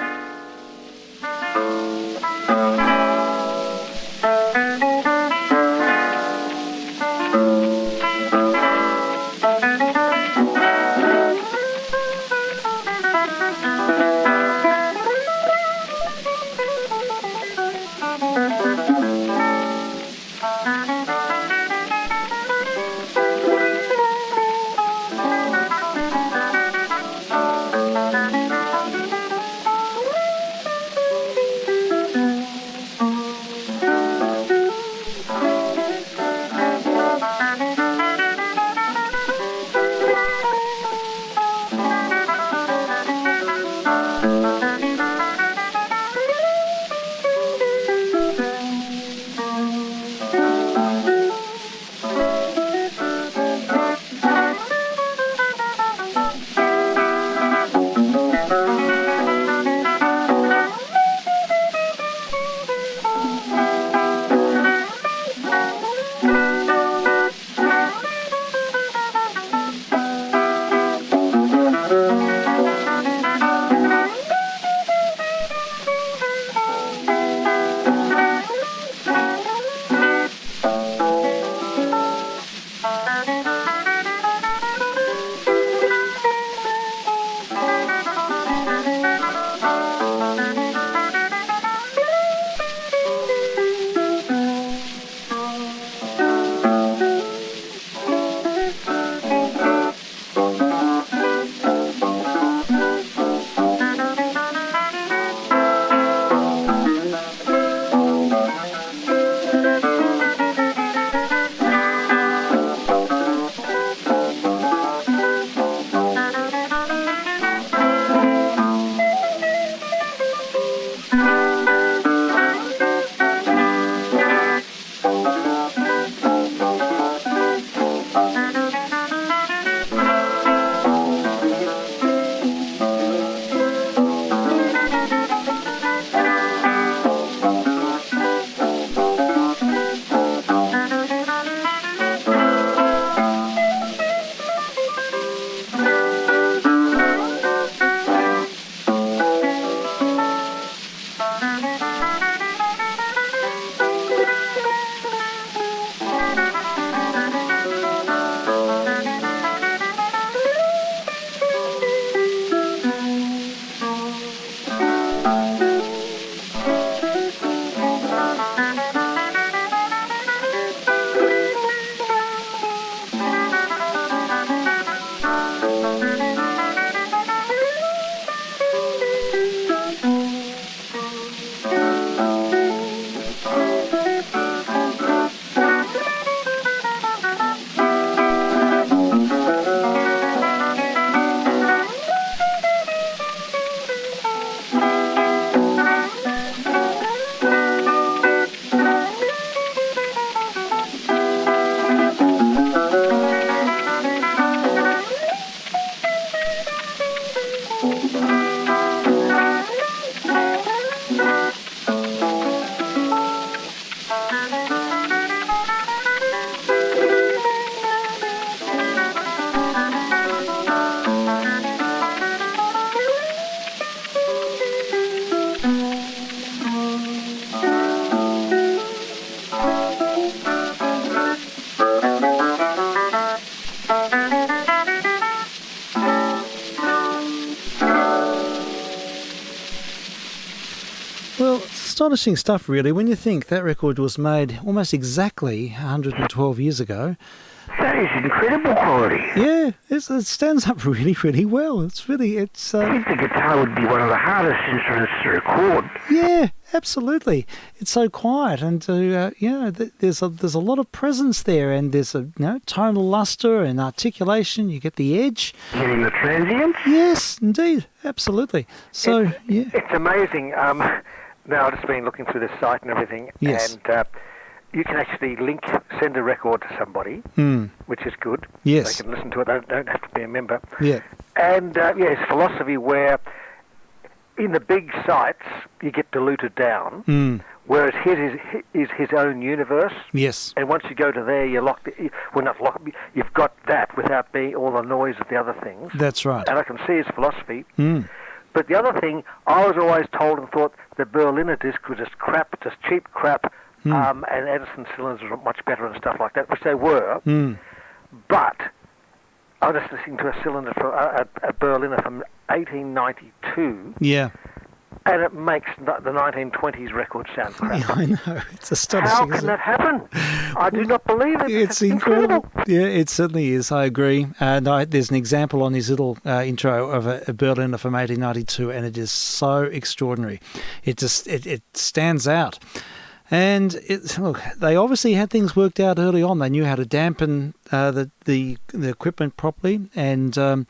Well, it's astonishing stuff, really, when you think that record was made almost exactly 112 years ago. That is incredible quality. Yeah, it stands up really, really well. I think the guitar would be one of the hardest instruments to record. Yeah, absolutely. It's so quiet, and there's a lot of presence there, and there's a tonal luster and articulation. You get the edge. Getting the transients. Yes, indeed, absolutely. So it's amazing. Now I've just been looking through the site and everything, yes. and you can actually send a record to somebody, which is good. Yes. They can listen to it. They don't have to be a member. Yeah. And it's philosophy where in the big sites you get diluted down, Whereas his is his own universe. Yes. And once you go to there, you're locked. Well, not locked. You've got that without being all the noise of the other things. That's right. And I can see his philosophy. Mm. But the other thing, I was always told and thought the Berliner disc was just crap, just cheap crap, and Edison cylinders were much better and stuff like that, which they were. Mm. But I was just listening to a cylinder for a Berliner from 1892. Yeah. And it makes the 1920s record sound crap. Yeah, I know. It's astonishing. How can that happen? I do not believe it. It's incredible. Yeah, it certainly is. I agree. And there's an example on his little intro of a Berliner from 1892, and it is so extraordinary. It just it stands out. And look, they obviously had things worked out early on. They knew how to dampen the equipment properly, and.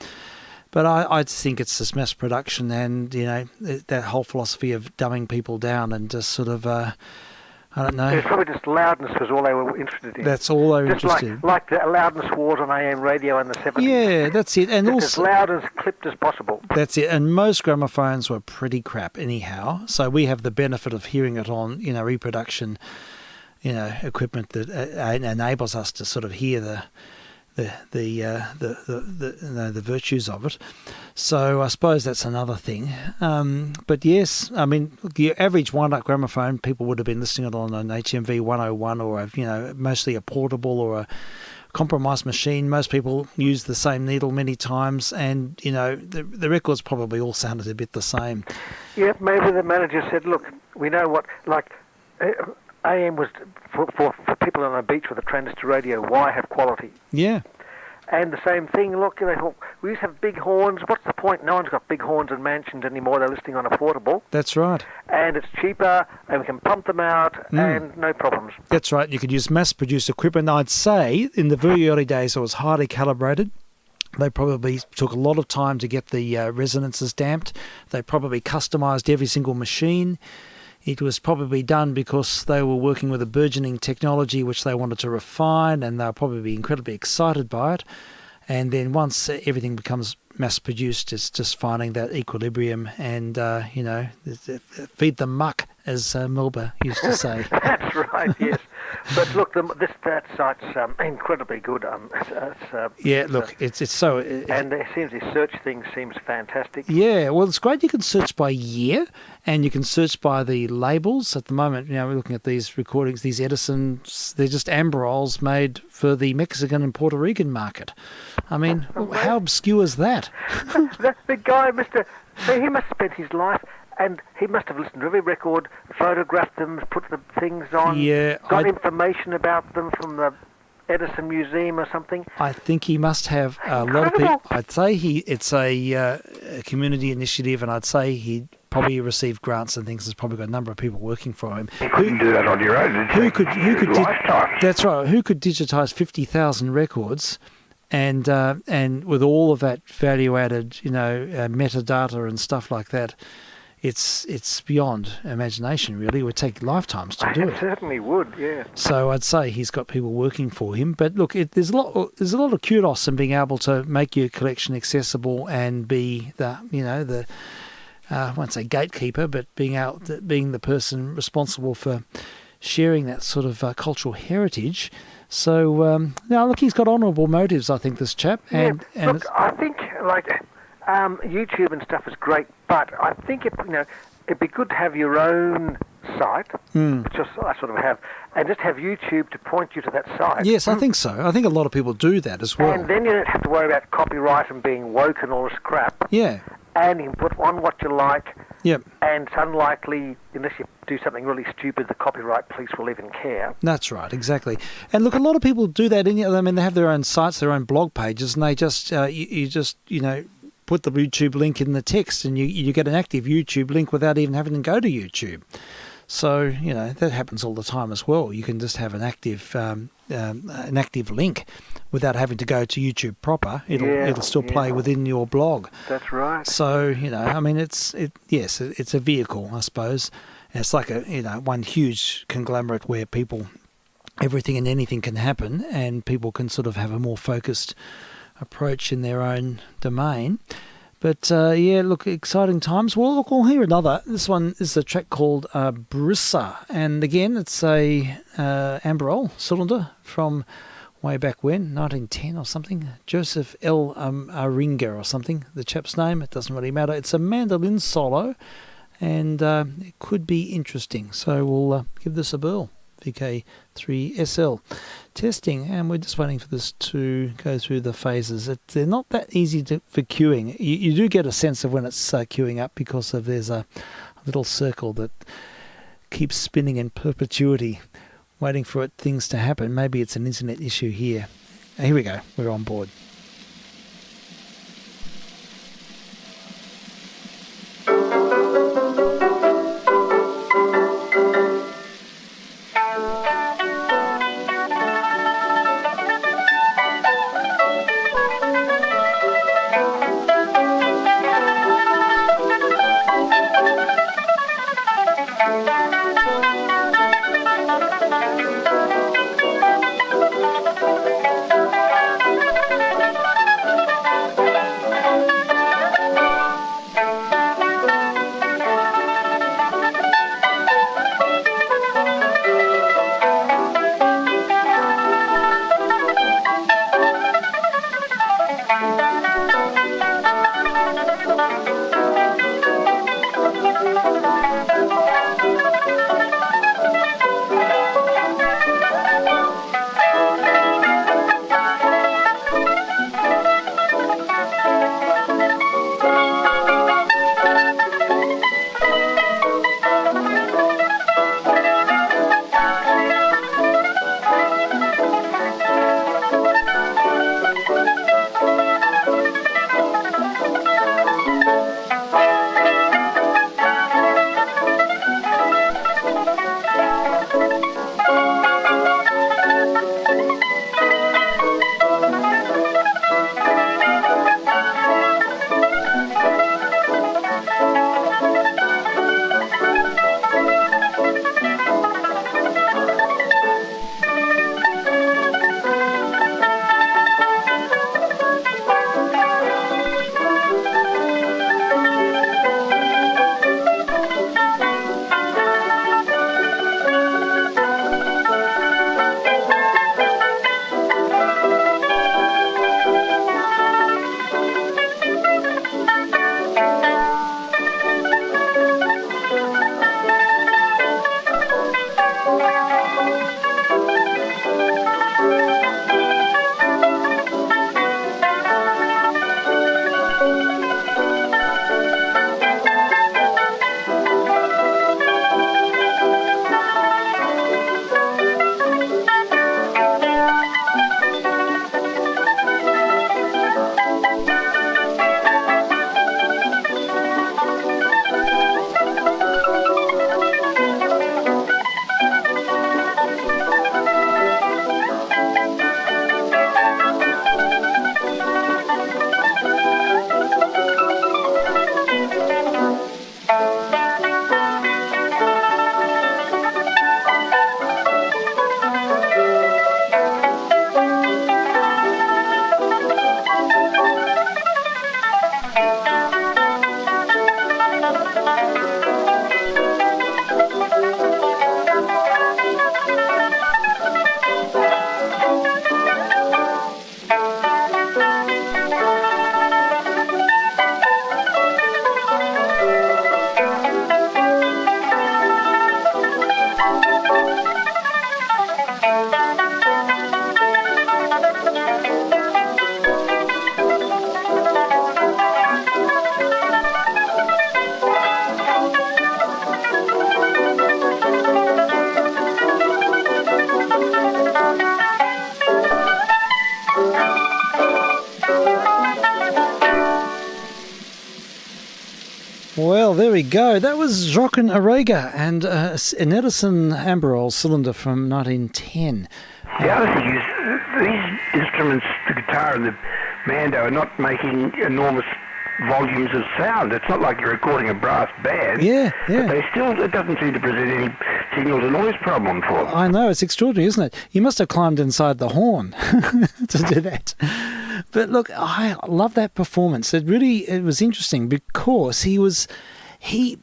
But I think it's just mass production and, that whole philosophy of dumbing people down and just sort of, I don't know. It's probably just loudness was all they were interested in. That's all they were just interested in. Like the loudness wars on AM radio in the 70s. Yeah, that's it. And just also, as loud as clipped as possible. That's it. And most gramophones were pretty crap anyhow. So we have the benefit of hearing it on, reproduction, equipment that enables us to sort of hear the virtues of it. So I suppose that's another thing. But yes, I mean, your average wind-up gramophone, people would have been listening to it on an HMV 101 or mostly a portable or a compromised machine. Most people use the same needle many times, and the records probably all sounded a bit the same. Yeah, maybe the manager said, "Look, we know what AM was for people on a beach with a transistor radio. Why have quality?" Yeah. And the same thing, look, they thought, we used to have big horns. What's the point? No one's got big horns in mansions anymore. They're listening on a portable. That's right. And it's cheaper, and we can pump them out, and no problems. That's right. You could use mass-produced equipment. I'd say in the very early days it was highly calibrated. They probably took a lot of time to get the resonances damped. They probably customised every single machine. It was probably done because they were working with a burgeoning technology which they wanted to refine, and they'll probably be incredibly excited by it. And then once everything becomes mass-produced, it's just finding that equilibrium and, feed the muck, as Milber used to say. That's right, yes. But look, that site's incredibly good. It's so... and it seems his search thing seems fantastic. Yeah, well, it's great. You can search by year, and you can search by the labels. At the moment, we're looking at these recordings, these Edisons, they're just amberols made for the Mexican and Puerto Rican market. I mean, how obscure is that? The guy, he must have spent his life... And he must have listened to every record, photographed them, put the things on, got information about them from the Edison Museum or something. I think he must have a lot of people. I'd say it's a community initiative, and I'd say he probably received grants and things. There's probably got a number of people working for him. You couldn't do that on your own. Who could lifetime. That's right. Who could digitize 50,000 records? And with all of that value-added, metadata and stuff like that, it's beyond imagination, really. It would take lifetimes to do it. It certainly would, yeah. So I'd say he's got people working for him. But look, there's a lot of kudos in being able to make your collection accessible and be the I won't say gatekeeper, but being the person responsible for sharing that sort of cultural heritage. So now, look, he's got honourable motives, I think, this chap. And look, I think YouTube and stuff is great, but I think it'd be good to have your own site, which I sort of have, and just have YouTube to point you to that site. Yes, I think so. I think a lot of people do that as well. And then you don't have to worry about copyright and being woke and all this crap. Yeah. And you can put on what you like. Yep. And it's unlikely, unless you do something really stupid, the copyright police will even care. That's right, exactly. And look, a lot of people do that. They have their own sites, their own blog pages, and they just put the YouTube link in the text, and you get an active YouTube link without even having to go to YouTube. So that happens all the time as well. You can just have an active link without having to go to YouTube proper. It'll still play within your blog. That's right. So it's a vehicle, I suppose. And it's like one huge conglomerate where everything and anything can happen, and people can sort of have a more focused approach in their own domain. But yeah, look, exciting times. Well, look, we'll hear another. This one is a track called Brissa, and again, it's a Amberol cylinder from way back when, 1910 or something. Joseph L. Aringa or something, the chap's name. It doesn't really matter. It's a mandolin solo, and it could be interesting. So we'll give this a whirl. vk3sl testing, and we're just waiting for this to go through the phases. They're not that easy for queuing. You do get a sense of when it's queuing up because there's a little circle that keeps spinning in perpetuity, waiting for things to happen. Maybe it's an internet issue here. Here we go. We're on board. Well, there we go. That was Jochen Arega and an Edison Amberol cylinder from 1910. The other thing is, these instruments, the guitar and the mando, are not making enormous volumes of sound. It's not like you're recording a brass band. Yeah. But it doesn't seem to present any signal-to-noise problem for them. I know, it's extraordinary, isn't it? You must have climbed inside the horn to do that. But look, I love that performance. It was interesting because he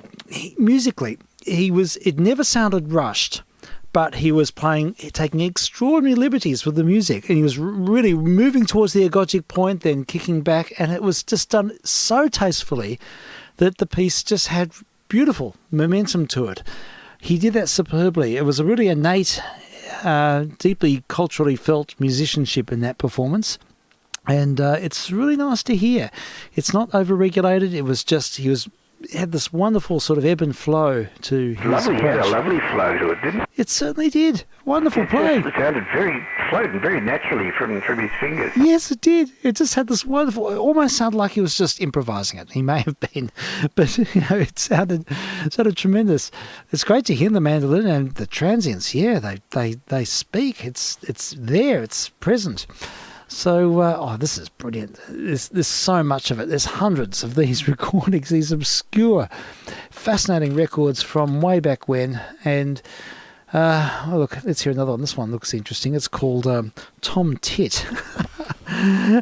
musically, it never sounded rushed, but he was taking extraordinary liberties with the music, and he was really moving towards the agogic point, then kicking back, and it was just done so tastefully that the piece just had beautiful momentum to it. He did that superbly. It was a really innate, deeply culturally felt musicianship in that performance. And it's really nice to hear. It's not overregulated. It was just, he had this wonderful sort of ebb and flow to his He had a approach. lovely flow to it, didn't it? It certainly did. Wonderful play. It sounded flowed very naturally from his fingers. Yes, it did. It just had this wonderful, it almost sounded like he was just improvising it. He may have been, but it sounded tremendous. It's great to hear the mandolin and the transients. Yeah, they speak. It's there. It's present. So, this is brilliant. There's so much of it. There's hundreds of these recordings, these obscure, fascinating records from way back when. And, look, let's hear another one. This one looks interesting. It's called Tom Tit.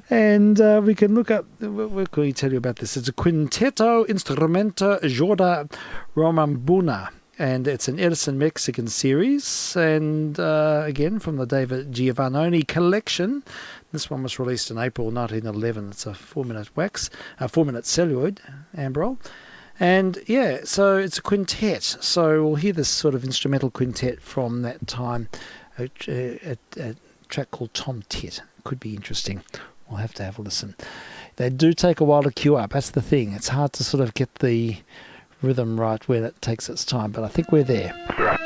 And we can look up, what can we tell you about this? It's a Quinteto Instrumento Jorda Romambuna. And it's an Edison Mexican series, and again from the David Giovannoni collection. This one was released in April 1911. It's a 4-minute celluloid ambrol, and yeah, so it's a quintet. So we'll hear this sort of instrumental quintet from that time. A track called Tom Tit. Could be interesting. We'll have to have a listen. They do take a while to queue up. That's the thing. It's hard to sort of get the rhythm right where it takes its time, but I think we're there. Right.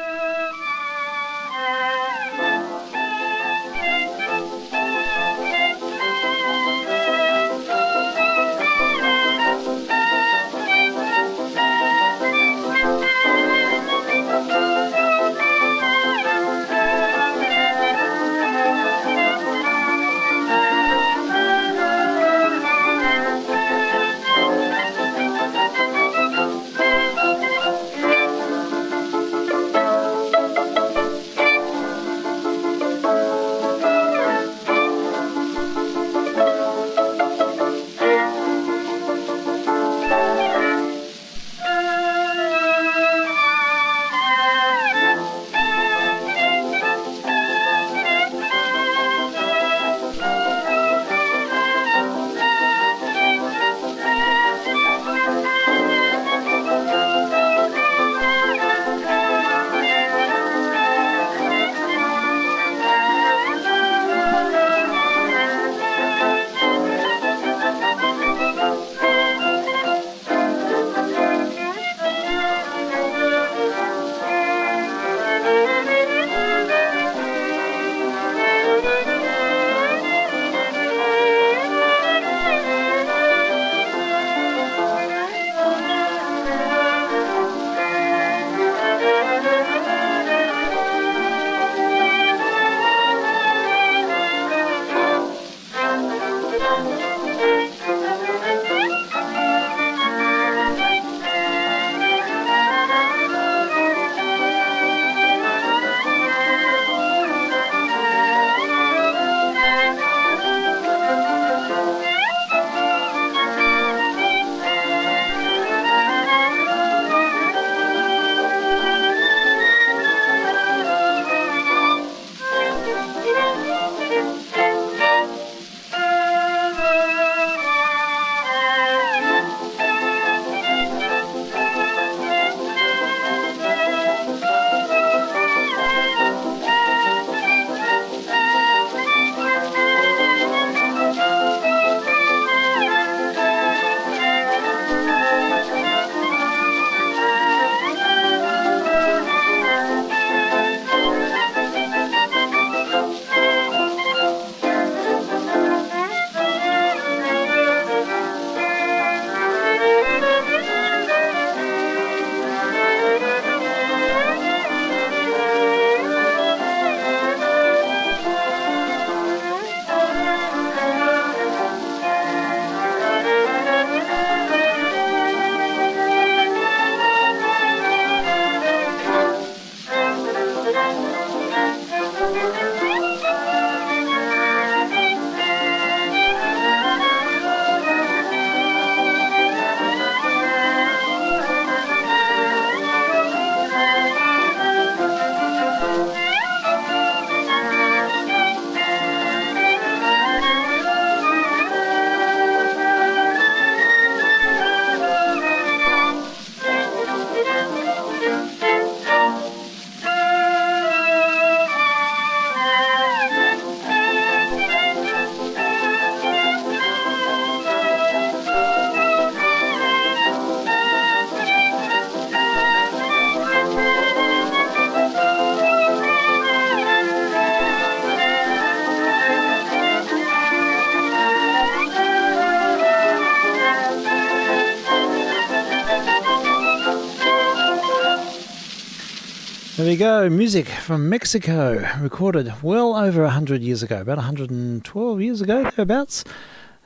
There we go. Music from Mexico, recorded well over 100 years ago, about 112 years ago, thereabouts.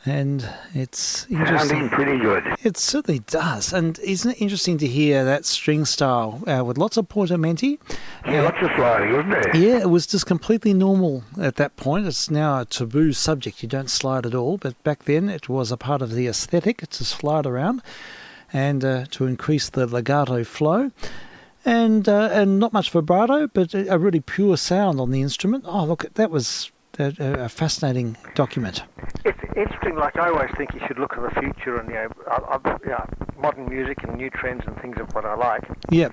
And it's interesting. Sounding pretty good. It certainly does. And isn't it interesting to hear that string style with lots of portamenti? Yeah, lots of sliding, wasn't there? Yeah, it was just completely normal at that point. It's now a taboo subject. You don't slide at all. But back then it was a part of the aesthetic to slide around and to increase the legato flow. And not much vibrato, but a really pure sound on the instrument. Oh, look, that was a fascinating document. It's interesting. Like, I always think you should look at the future and, modern music and new trends and things of what I like. Yeah.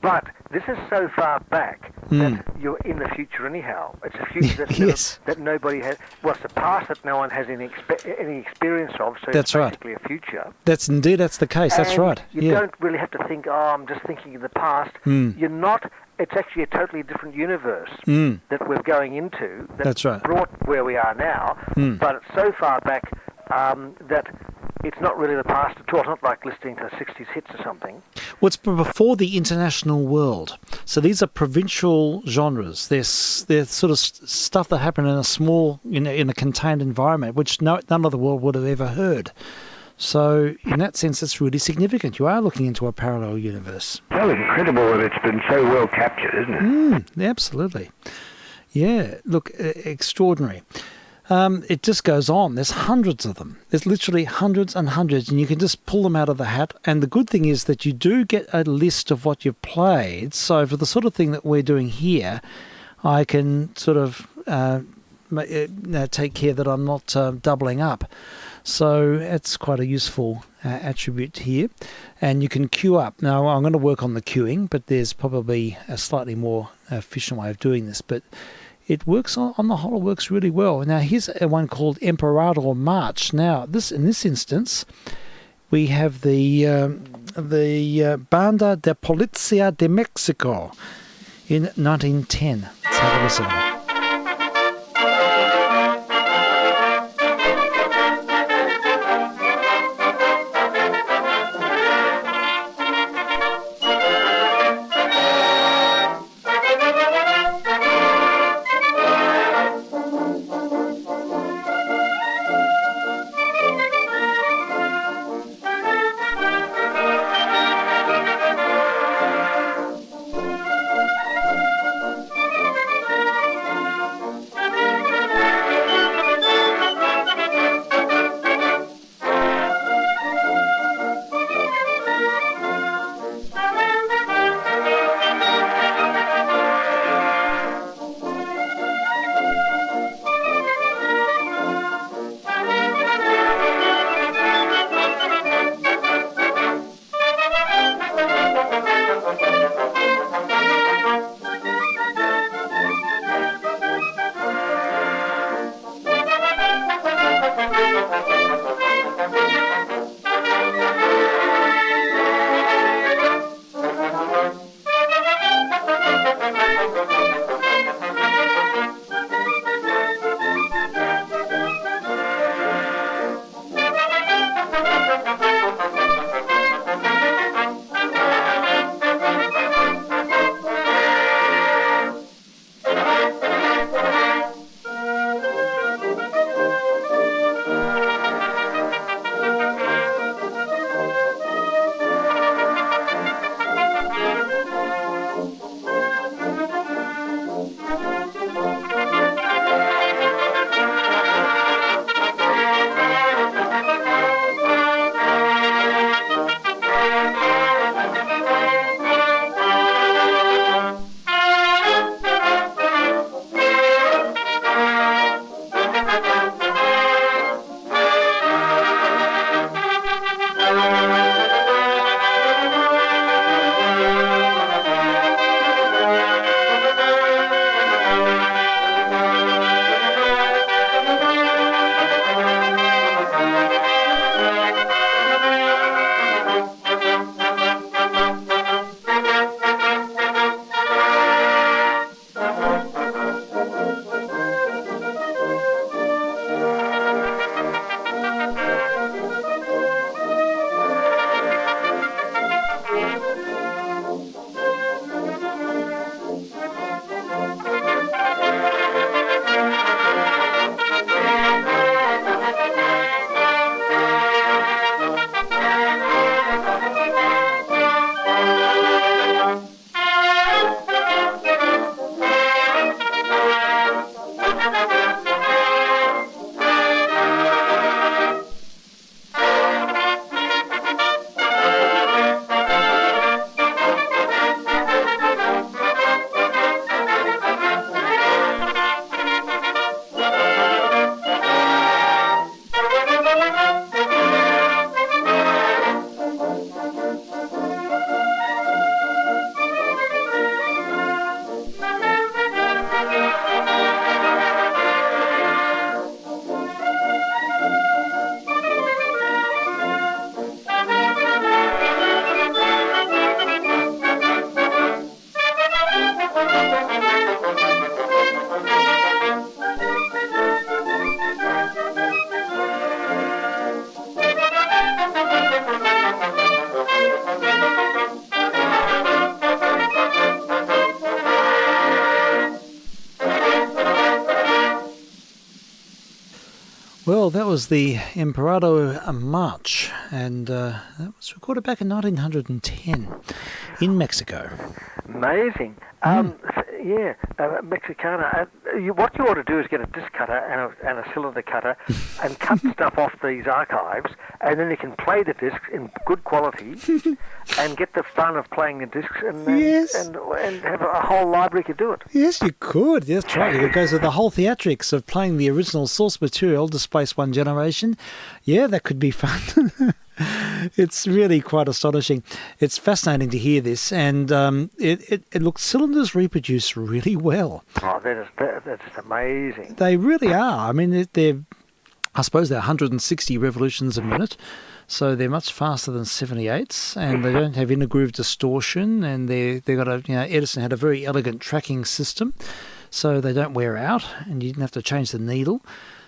But this is so far back that you're in the future anyhow. It's a future that's that nobody has. Well, it's a past that no one has any experience of. So that's it's basically a future. That's the case. And that's right. You don't really have to think, I'm just thinking of the past. You're not. It's actually a totally different universe that we're going into. That's right. Brought where we are now, but it's so far back that it's not really the past at all. It's not like listening to 60s hits or something. Well, it's before the international world. So these are provincial genres. They're sort of stuff that happened in a small, in a contained environment, which none of the world would have ever heard. So in that sense, it's really significant. You are looking into a parallel universe. So incredible that it's been so well captured, isn't it? Absolutely. Yeah, look, extraordinary. It just goes on. There's hundreds of them. There's literally hundreds and hundreds, and you can just pull them out of the hat. And the good thing is that you do get a list of what you've played. So for the sort of thing that we're doing here, I can sort of take care that I'm not doubling up. So it's quite a useful attribute here. And you can queue up. Now, I'm going to work on the queuing, but there's probably a slightly more efficient way of doing this. But it works on the whole. It works really well. Now, here's one called Emperador March. Now, in this instance, we have the Banda de Policía de Mexico in 1910. Let's have a listen. Well, that was the Emperado March, and that was recorded back in 1910 in Mexico. Amazing. Mexicana. What you ought to do is get a disc cutter and a cylinder cutter and cut stuff off these archives, and then you can play the discs in good quality and get the fun of playing the discs and have a whole library to do it. Yes, you could. Yes, that's right. You could go through the whole theatrics of playing the original source material, displace one generation. Yeah, that could be fun. It's really quite astonishing. It's fascinating to hear this, and it looks cylinders reproduce really well. Oh, that's amazing. They really are. I mean, I suppose they're 160 revolutions a minute, so they're much faster than 78s, and they don't have intergroove distortion, and they got Edison had a very elegant tracking system, so they don't wear out, and you didn't have to change the needle.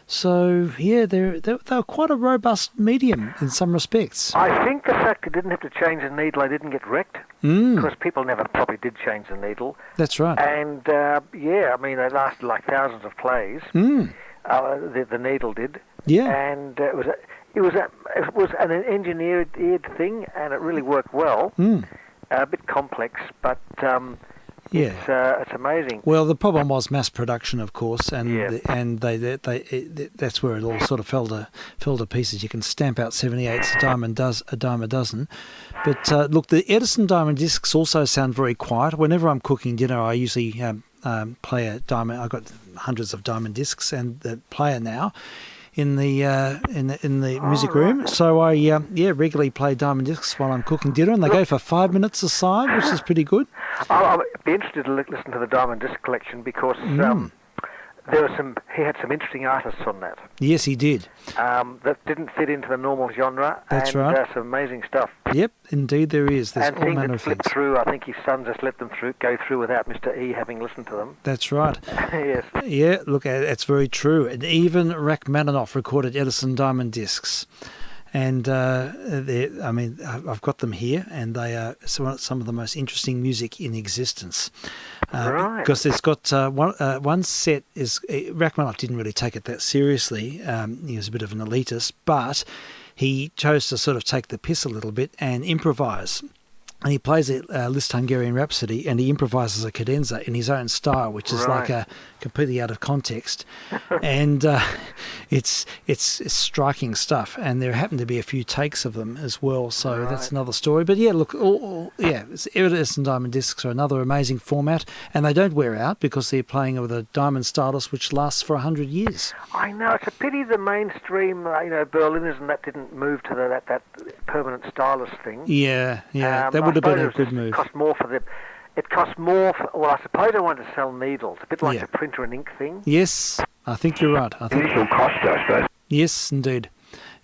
So, yeah, they're quite a robust medium in some respects. I think the fact they didn't have to change the needle, they didn't get wrecked, because people never probably did change the needle. That's right. And, they lasted like thousands of plays. The needle did. Yeah. And it was an engineered thing, and it really worked well. A bit complex, but... It's amazing. Well, the problem was mass production, of course, and that's where it all sort of fell to pieces. You can stamp out 78s a dime a dozen, but look, the Edison diamond discs also sound very quiet. Whenever I'm cooking dinner, I usually play a diamond. I've got hundreds of diamond discs, and the player now in the music room. So I regularly play diamond discs while I'm cooking dinner, and they go for 5 minutes a side, which is pretty good. I'll be interested to listen to the diamond disc collection because he had some interesting artists on that. Yes, he did. That didn't fit into the normal genre. That's right. Some amazing stuff. Yep, indeed there is. There's and all things manner that of slipped things. through. I think his son just let them go through without Mr. E having listened to them. That's right. Yes. Yeah, look, that's very true. And even Rachmaninoff recorded Edison diamond discs. And, I've got them here, and they are some of the most interesting music in existence. Right. Because it's got one set is... Rachmaninoff didn't really take it that seriously. He was a bit of an elitist, but he chose to sort of take the piss a little bit and improvise. And he plays a Liszt Hungarian Rhapsody, and he improvises a cadenza in his own style, which is like a completely out of context. And it's striking stuff. And there happen to be a few takes of them as well, so that's another story. But yeah, look, Edison diamond discs are another amazing format, and they don't wear out because they're playing with a diamond stylus which lasts for 100 years. I know, it's a pity the mainstream, Berliners and that didn't move to that permanent stylus thing. Yeah, that would have been a good move. It cost more well, I suppose I wanted to sell needles, a bit like the printer and ink thing. Yes, I think you're right. Initial cost, I suppose. Yes, indeed.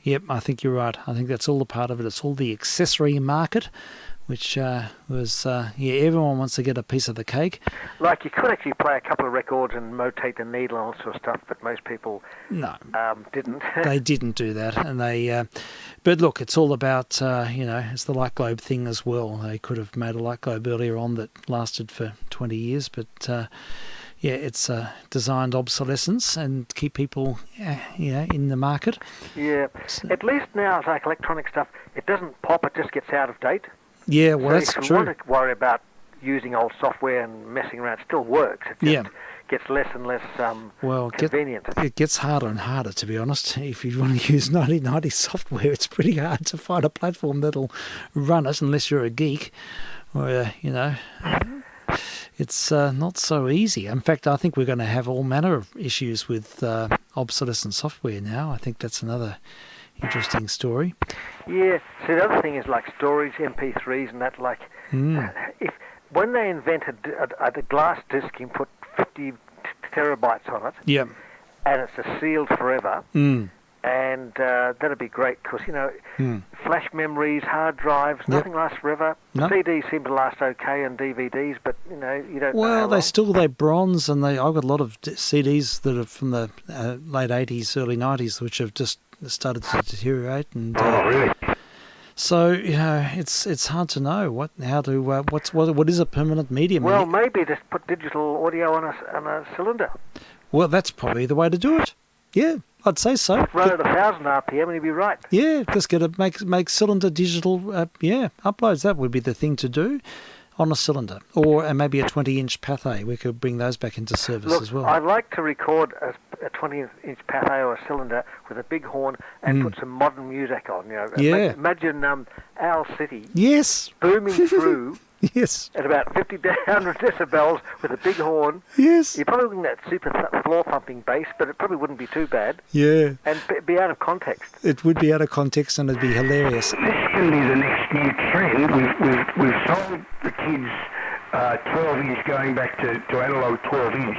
Yep, I think you're right. I think that's all a part of it. It's all the accessory market, which was, everyone wants to get a piece of the cake. Like, you could actually play a couple of records and rotate the needle and all sort of stuff, but most people didn't. They didn't do that. And but look, it's all about, it's the light globe thing as well. They could have made a light globe earlier on that lasted for 20 years, but... it's designed obsolescence and keep people, in the market. Yeah, at least now, it's like electronic stuff, it doesn't pop, it just gets out of date. Yeah, well, that's true. If you want to worry about using old software and messing around, it still works. It just gets less and less convenient. It gets harder and harder, to be honest. If you want to use 1990 software, it's pretty hard to find a platform that'll run it unless you're a geek or, It's not so easy. In fact, I think we're going to have all manner of issues with obsolescent software now. I think that's another interesting story. Yeah. So the other thing is like storage, MP3s and that. Like, when they invented a glass disc, you can put 50 terabytes on it. Yeah. And it's sealed forever. And that'd be great because, flash memories, hard drives, nothing lasts forever. Nope. CDs seem to last okay and DVDs, but, you don't Well, know they bronze, and I've got a lot of CDs that are from the late 80s, early 90s, which have just started to deteriorate. And, really? So, it's hard to know what is a permanent medium. Well, maybe just put digital audio on a cylinder. Well, that's probably the way to do it. Yeah, I'd say so. Run at 1,000 RPM and you'd be right. Yeah, just get a make cylinder digital. Uploads. That would be the thing to do on a cylinder, or maybe a 20-inch Pathé. We could bring those back into service as well. I'd like to record a 20-inch Pathé or a cylinder with a big horn and put some modern music on. Imagine Owl City. Yes. Booming through. Yes. At about 50 to 100 decibels with a big horn. Yes. You're probably looking at super floor pumping bass, but it probably wouldn't be too bad. Yeah. And be out of context. It would be out of context and it'd be hilarious. This can be the next new trend. We've sold the kids 12-inch going back to analog 12-inch.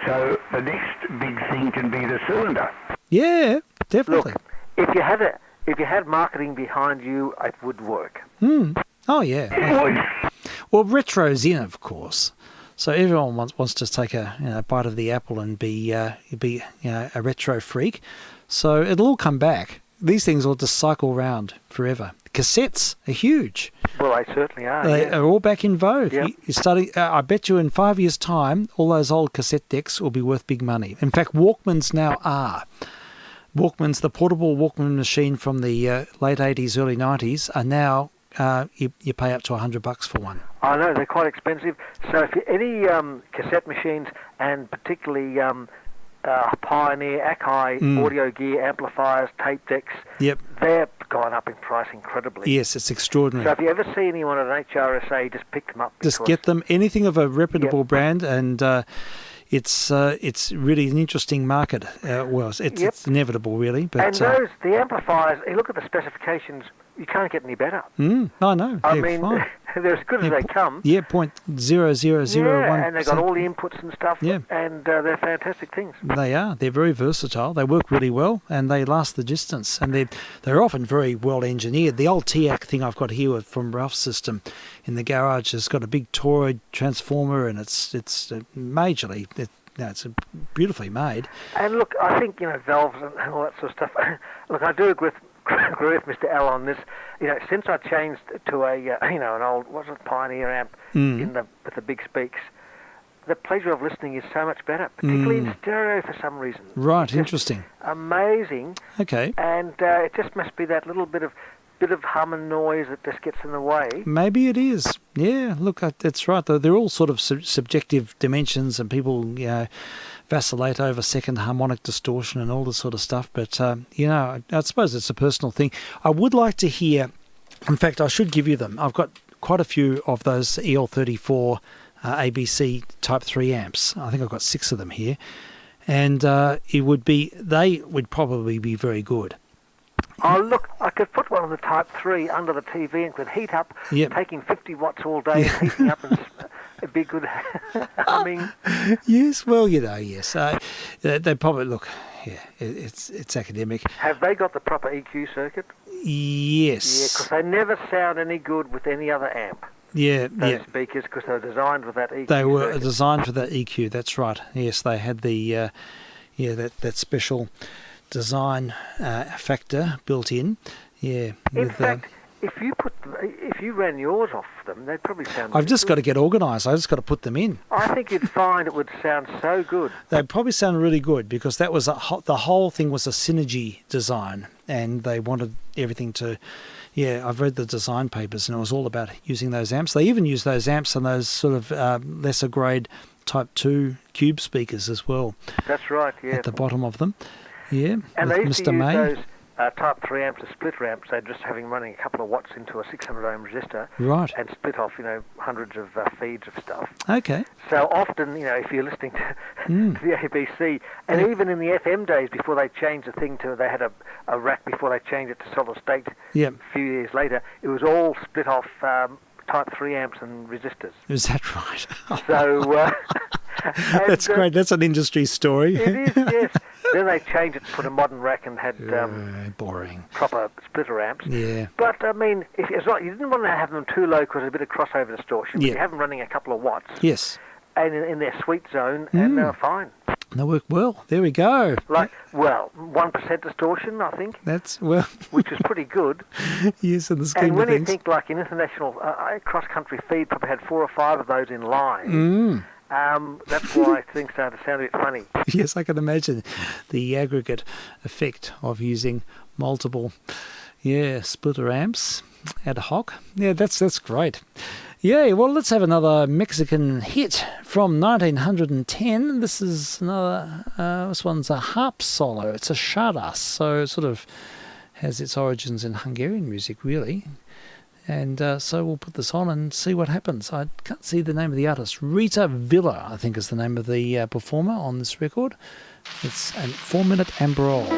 So the next big thing can be the cylinder. Yeah, definitely. Look, if you had marketing behind you, it would work. Oh yeah. It would. Well, retro's in, of course. So everyone wants to take a bite of the apple and be a retro freak. So it'll all come back. These things will just cycle round forever. Cassettes are huge. Well, they certainly are. They are all back in vogue. Yep. You're starting. I bet you in 5 years' time, all those old cassette decks will be worth big money. In fact, Walkmans now are. Walkmans, the portable Walkman machine from the late 80s, early 90s, are now. You pay up to $100 for one. I know, they're quite expensive. So if any cassette machines, and particularly Pioneer, Akai, audio gear, amplifiers, tape decks, they're gone up in price incredibly. Yes, it's extraordinary. So if you ever see anyone at an HRSA, just pick them up. Just get them, anything of a reputable brand, and it's really an interesting market. It's inevitable, really. But, and the amplifiers, you look at the specifications, you can't get any better. I know. I mean, they're as good as they come. Yeah, 0.0001%. Yeah, and they've got all the inputs and stuff, yeah. And they're fantastic things. They are. They're very versatile. They work really well, and they last the distance. And they're often very well engineered. The old TIAC thing I've got here from Ralph's system in the garage has got a big toroid transformer, and it's majorly. It's beautifully made. And look, I think valves and all that sort of stuff. Look, I do agree with Mr. L on this. Since I changed to an old Pioneer amp with the big speaks, the pleasure of listening is so much better, particularly in stereo for some reason. Right, interesting. Amazing. Okay. And it just must be that little bit of hum and noise that just gets in the way. Maybe it is. Yeah, look, that's right. They're all sort of subjective dimensions, and people, vacillate over second harmonic distortion and all this sort of stuff. But, I suppose it's a personal thing. I would like to hear, in fact, I should give you them. I've got quite a few of those EL34 ABC Type 3 amps. I think I've got 6 of them here. And they would probably be very good. Oh, look, I could put one of the Type 3 under the TV and could heat up, taking 50 watts all day, and heating up, and it'd be good humming. Yes, well, yes. They probably, look, it's academic. Have they got the proper EQ circuit? Yes. Yeah, because they never sound any good with any other amp. Those speakers, because they were designed with that EQ They were circuit. designed for that EQ, that's right. Yes, they had the, that special design factor built in. Yeah. In fact, if you ran yours off them, they'd probably sound. I've just got to get organised. I've just got to put them in. I think you'd find it would sound so good. They'd probably sound really good because that was the whole thing was a synergy design, and they wanted everything to. Yeah, I've read the design papers, and it was all about using those amps. They even use those amps on those sort of lesser grade Type 2 cube speakers as well. That's right. Yeah. At the bottom of them. Yeah, and with they used Mr. to use May. those Type 3 amps as splitter amps. They're just running a couple of watts into a 600 ohm resistor, right, and split off hundreds of feeds of stuff. Okay. So often, if you're listening to the ABC, and even in the FM days before they changed the thing to, they had a rack before they changed it to solid state. Yeah. A few years later, it was all split off Type 3 amps and resistors. Is that right? So. That's great. That's an industry story. It is, yes. Then they changed it to put a modern rack and had boring proper splitter amps. Yeah. But I mean, you didn't want to have them too low because there's a bit of crossover distortion. Yeah. But you have them running a couple of watts. Yes. And in their sweet zone, and they're fine. They work well. There we go. 1% distortion, I think. That's which is pretty good. Yes, in the scheme and when of you things. think, like in international cross-country feed, probably had 4 or 5 of those in line. That's why things started to sound a bit funny. Yes, I can imagine the aggregate effect of using multiple, splitter amps ad hoc. Yeah, that's great. Yeah, well, let's have another Mexican hit from 1910. This is another, this one's a harp solo. It's a charas, so it sort of has its origins in Hungarian music, really. And so we'll put this on and see what happens. I can't see the name of the artist. Rita Villa, I think, is the name of the performer on this record. It's a 4-minute ambrol.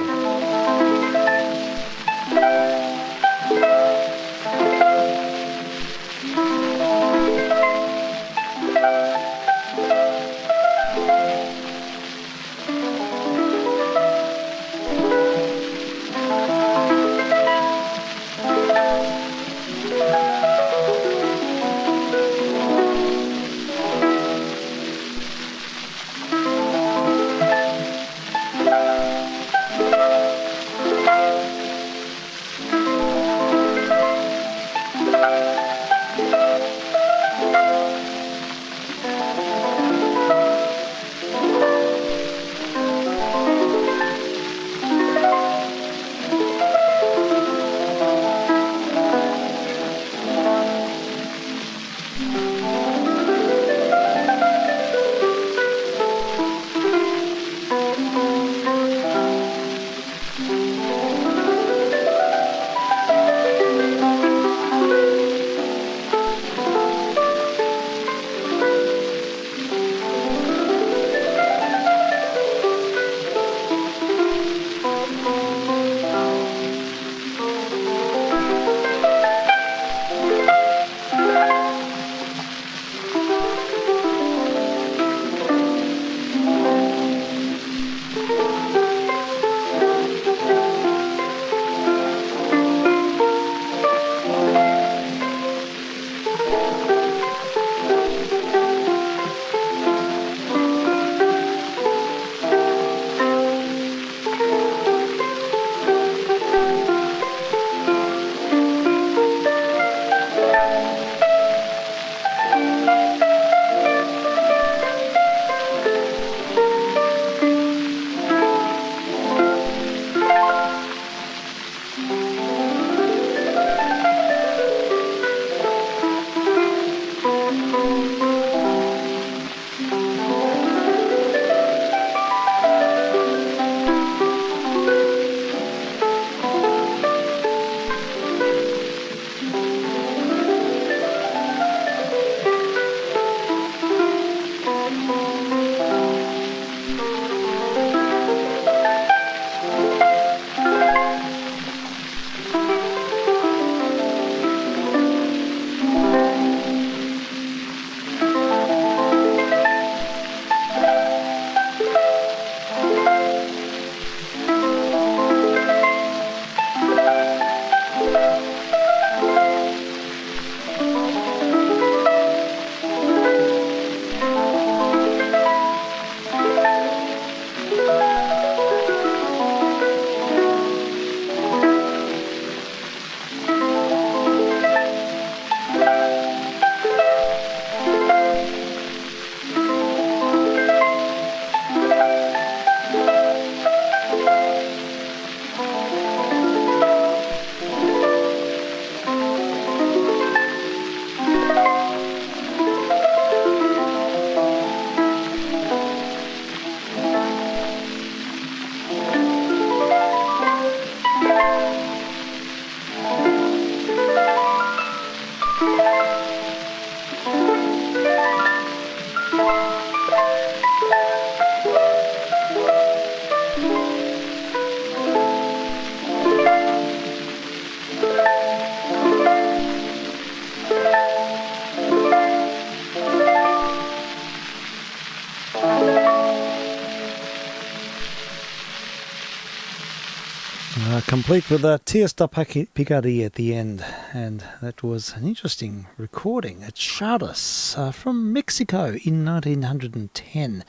Complete with a Tiesto Picardie at the end, and that was an interesting recording at Chardas from Mexico in 1910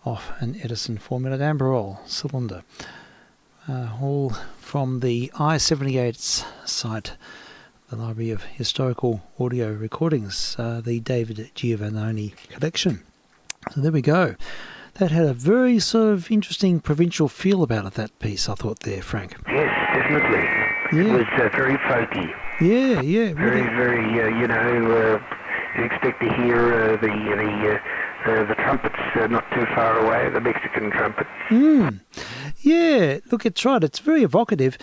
off an Edison 4-minute Amberol cylinder, all from the I-78's site, the Library of Historical Audio Recordings, the David Giovannoni collection. So there we go. That had a very sort of interesting provincial feel about it, that piece, I thought there, Frank. Yes, definitely. Yeah. It was very folky. Yeah, Very, really. very, you expect to hear the trumpets not too far away, the Mexican trumpet. Yeah, look, it's right. It's very evocative.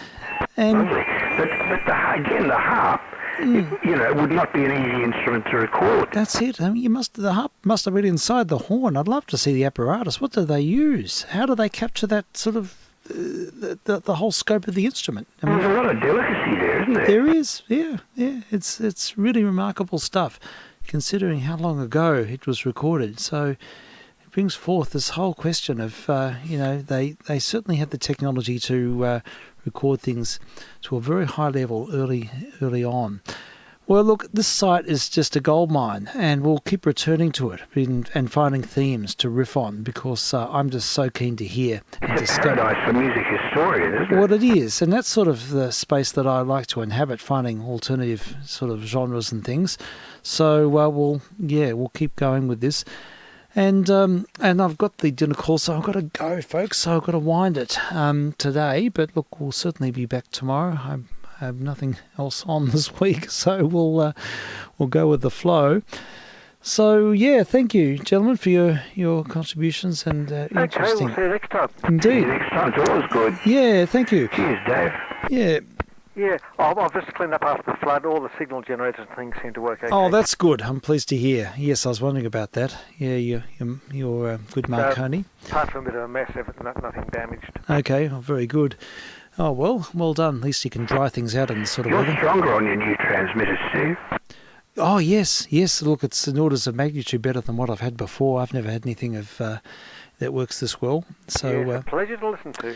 And Lovely. But the harp, it would not be an easy instrument to record. that's it. I mean, the harp must have been inside the horn. I'd love to see the apparatus. What do they use? How do they capture that sort of the whole scope of the instrument? I mean, There's a lot of delicacy there, isn't there? there is, yeah. It's really remarkable stuff, considering how long ago it was recorded. So it brings forth this whole question of, they certainly had the technology to record things to a very high level early on. Well, look, this site is just a goldmine, and we'll keep returning to it and finding themes to riff on, because I'm just so keen to hear and It's a discover paradise for music historians, isn't it? what it is. And that's sort of the space that I like to inhabit, finding alternative sort of genres and things. So we'll keep going with this. And I've got the dinner call, so I've got to go, folks. So I've got to wind it today. But look, we'll certainly be back tomorrow. I have nothing else on this week, so we'll go with the flow. So yeah, thank you, gentlemen, for your contributions and Okay, interesting. we'll see you next time. See Indeed. you next time. It's always good. Yeah, thank you. Cheers, Dave. Yeah. Yeah, I've just cleaned up after the flood. All the signal generators and things seem to work okay. Oh, that's good. I'm pleased to hear. Yes, I was wondering about that. Yeah, you're good, Marconi. Apart from a bit of a mess, nothing damaged. Okay, very good. Oh, well done. At least you can dry things out in this sort of You're weather. stronger on your new transmitters, Steve. Oh, yes. Look, it's in orders of magnitude better than what I've had before. I've never had anything of that works this well. So, Yeah, it's a pleasure to listen to.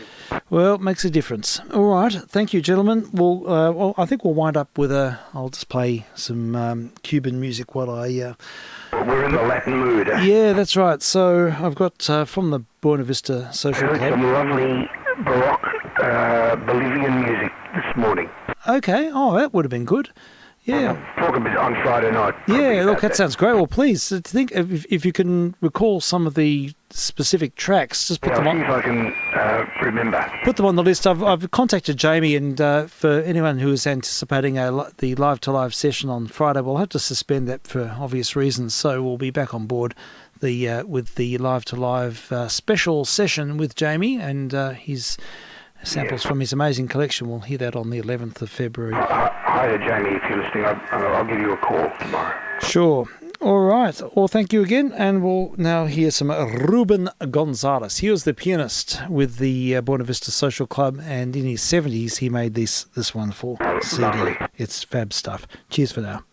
well, it makes a difference. All right. Thank you, gentlemen. Well, I think we'll wind up with I'll just play some Cuban music while I... We're in the Latin mood. Yeah, that's right. So I've got from the Buena Vista Social Heard Club. some lovely Baroque Bolivian music this morning. Okay. Oh, that would have been good. Yeah. Talk a bit on Friday night. Yeah, look, that sounds great. Well, please, think if you can recall some of the specific tracks, just put I'll them see on. if I can remember. Put them on the list. I've contacted Jamie, and for anyone who is anticipating the live to live session on Friday, we'll have to suspend that for obvious reasons. So we'll be back on board with the live to live special session with Jamie and his samples from his amazing collection. We'll hear that on the 11th of February. Hi, Jamie, if you're listening. I'll give you a call tomorrow. Sure. All right. Well, thank you again. And we'll now hear some Ruben Gonzalez. He was the pianist with the Buena Vista Social Club, and in his 70s, he made this one for CD. Lovely. It's fab stuff. Cheers for now.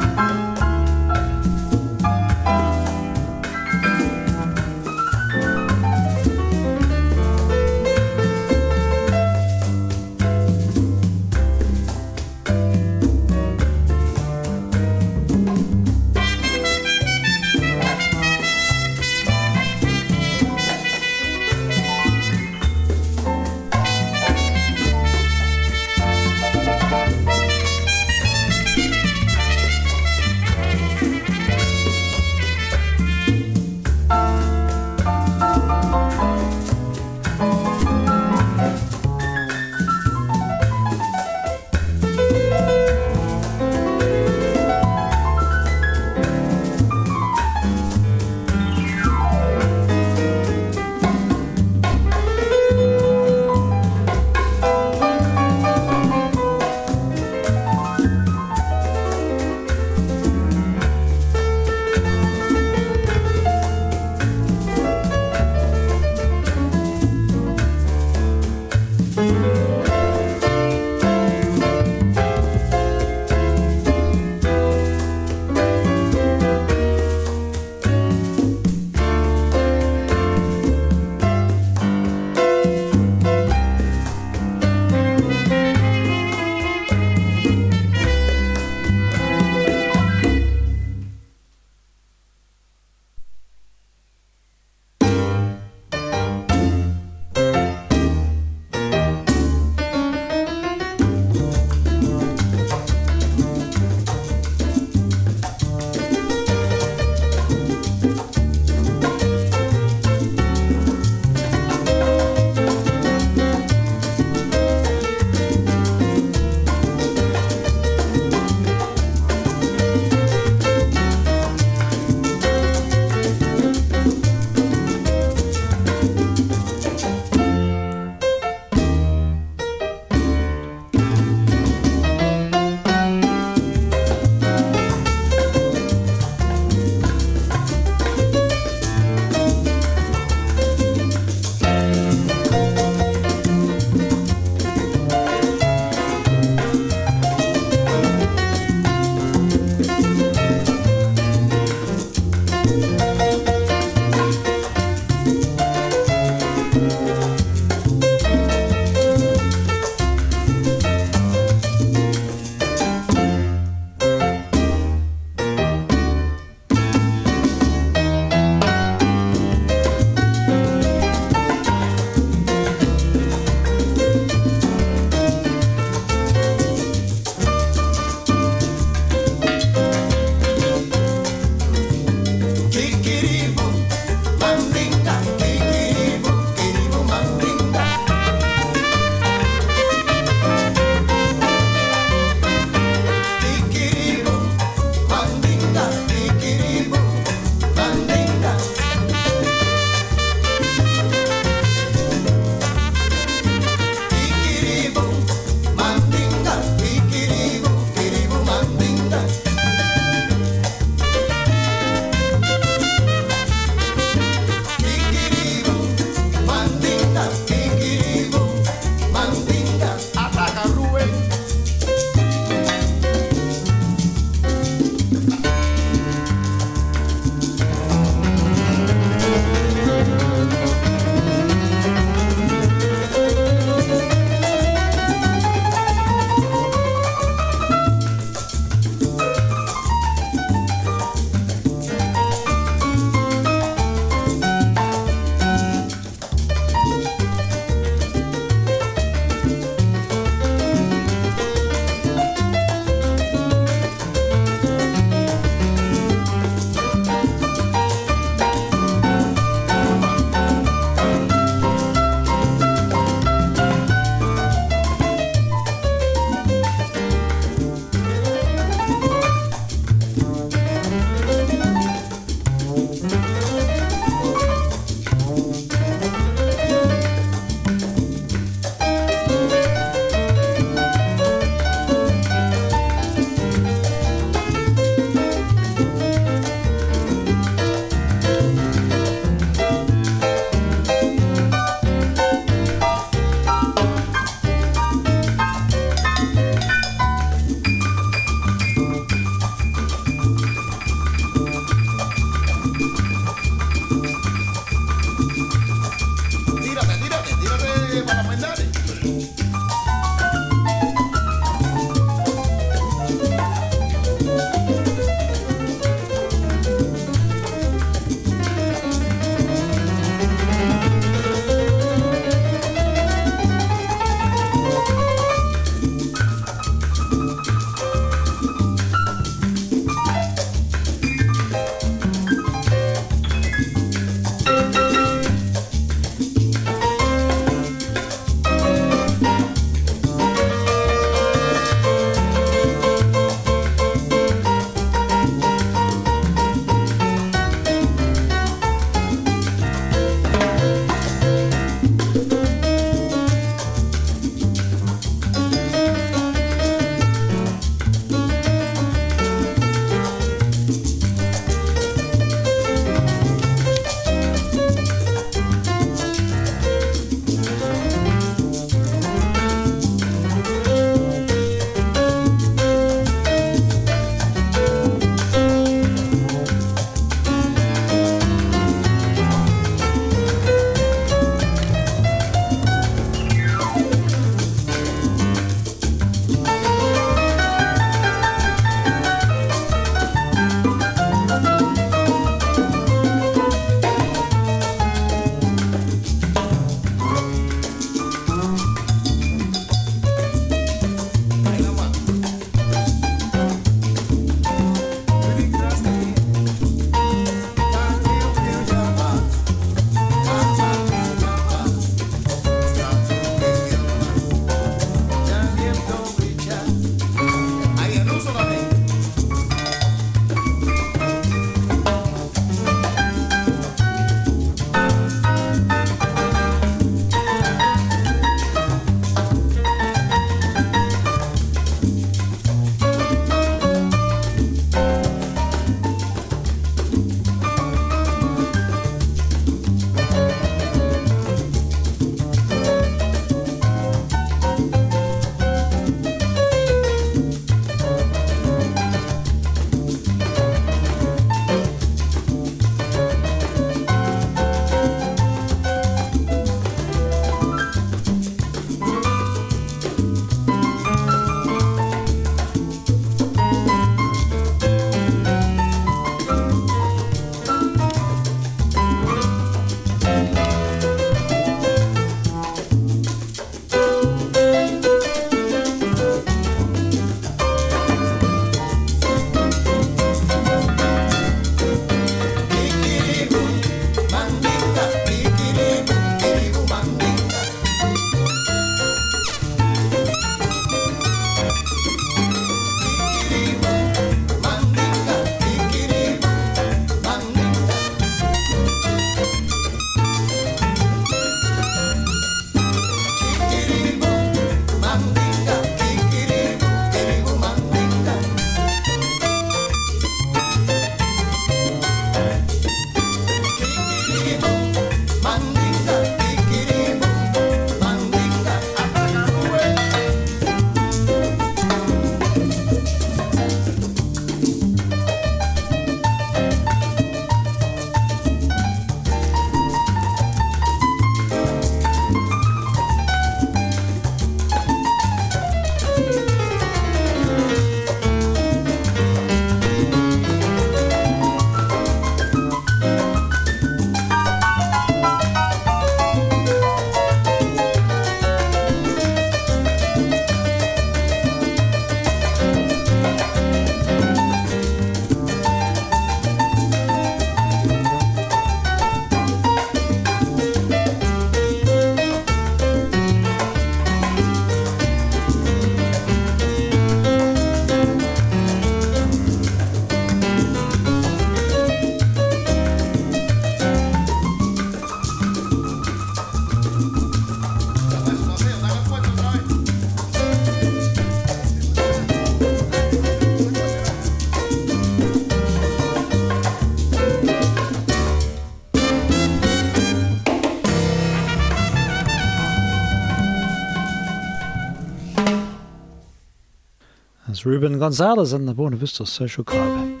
That's Ruben Gonzalez and the Buena Vista Social Club.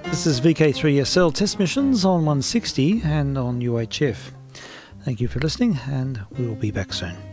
This is vk3sl test missions on 160 and on UHF. Thank you for listening, and we will be back soon.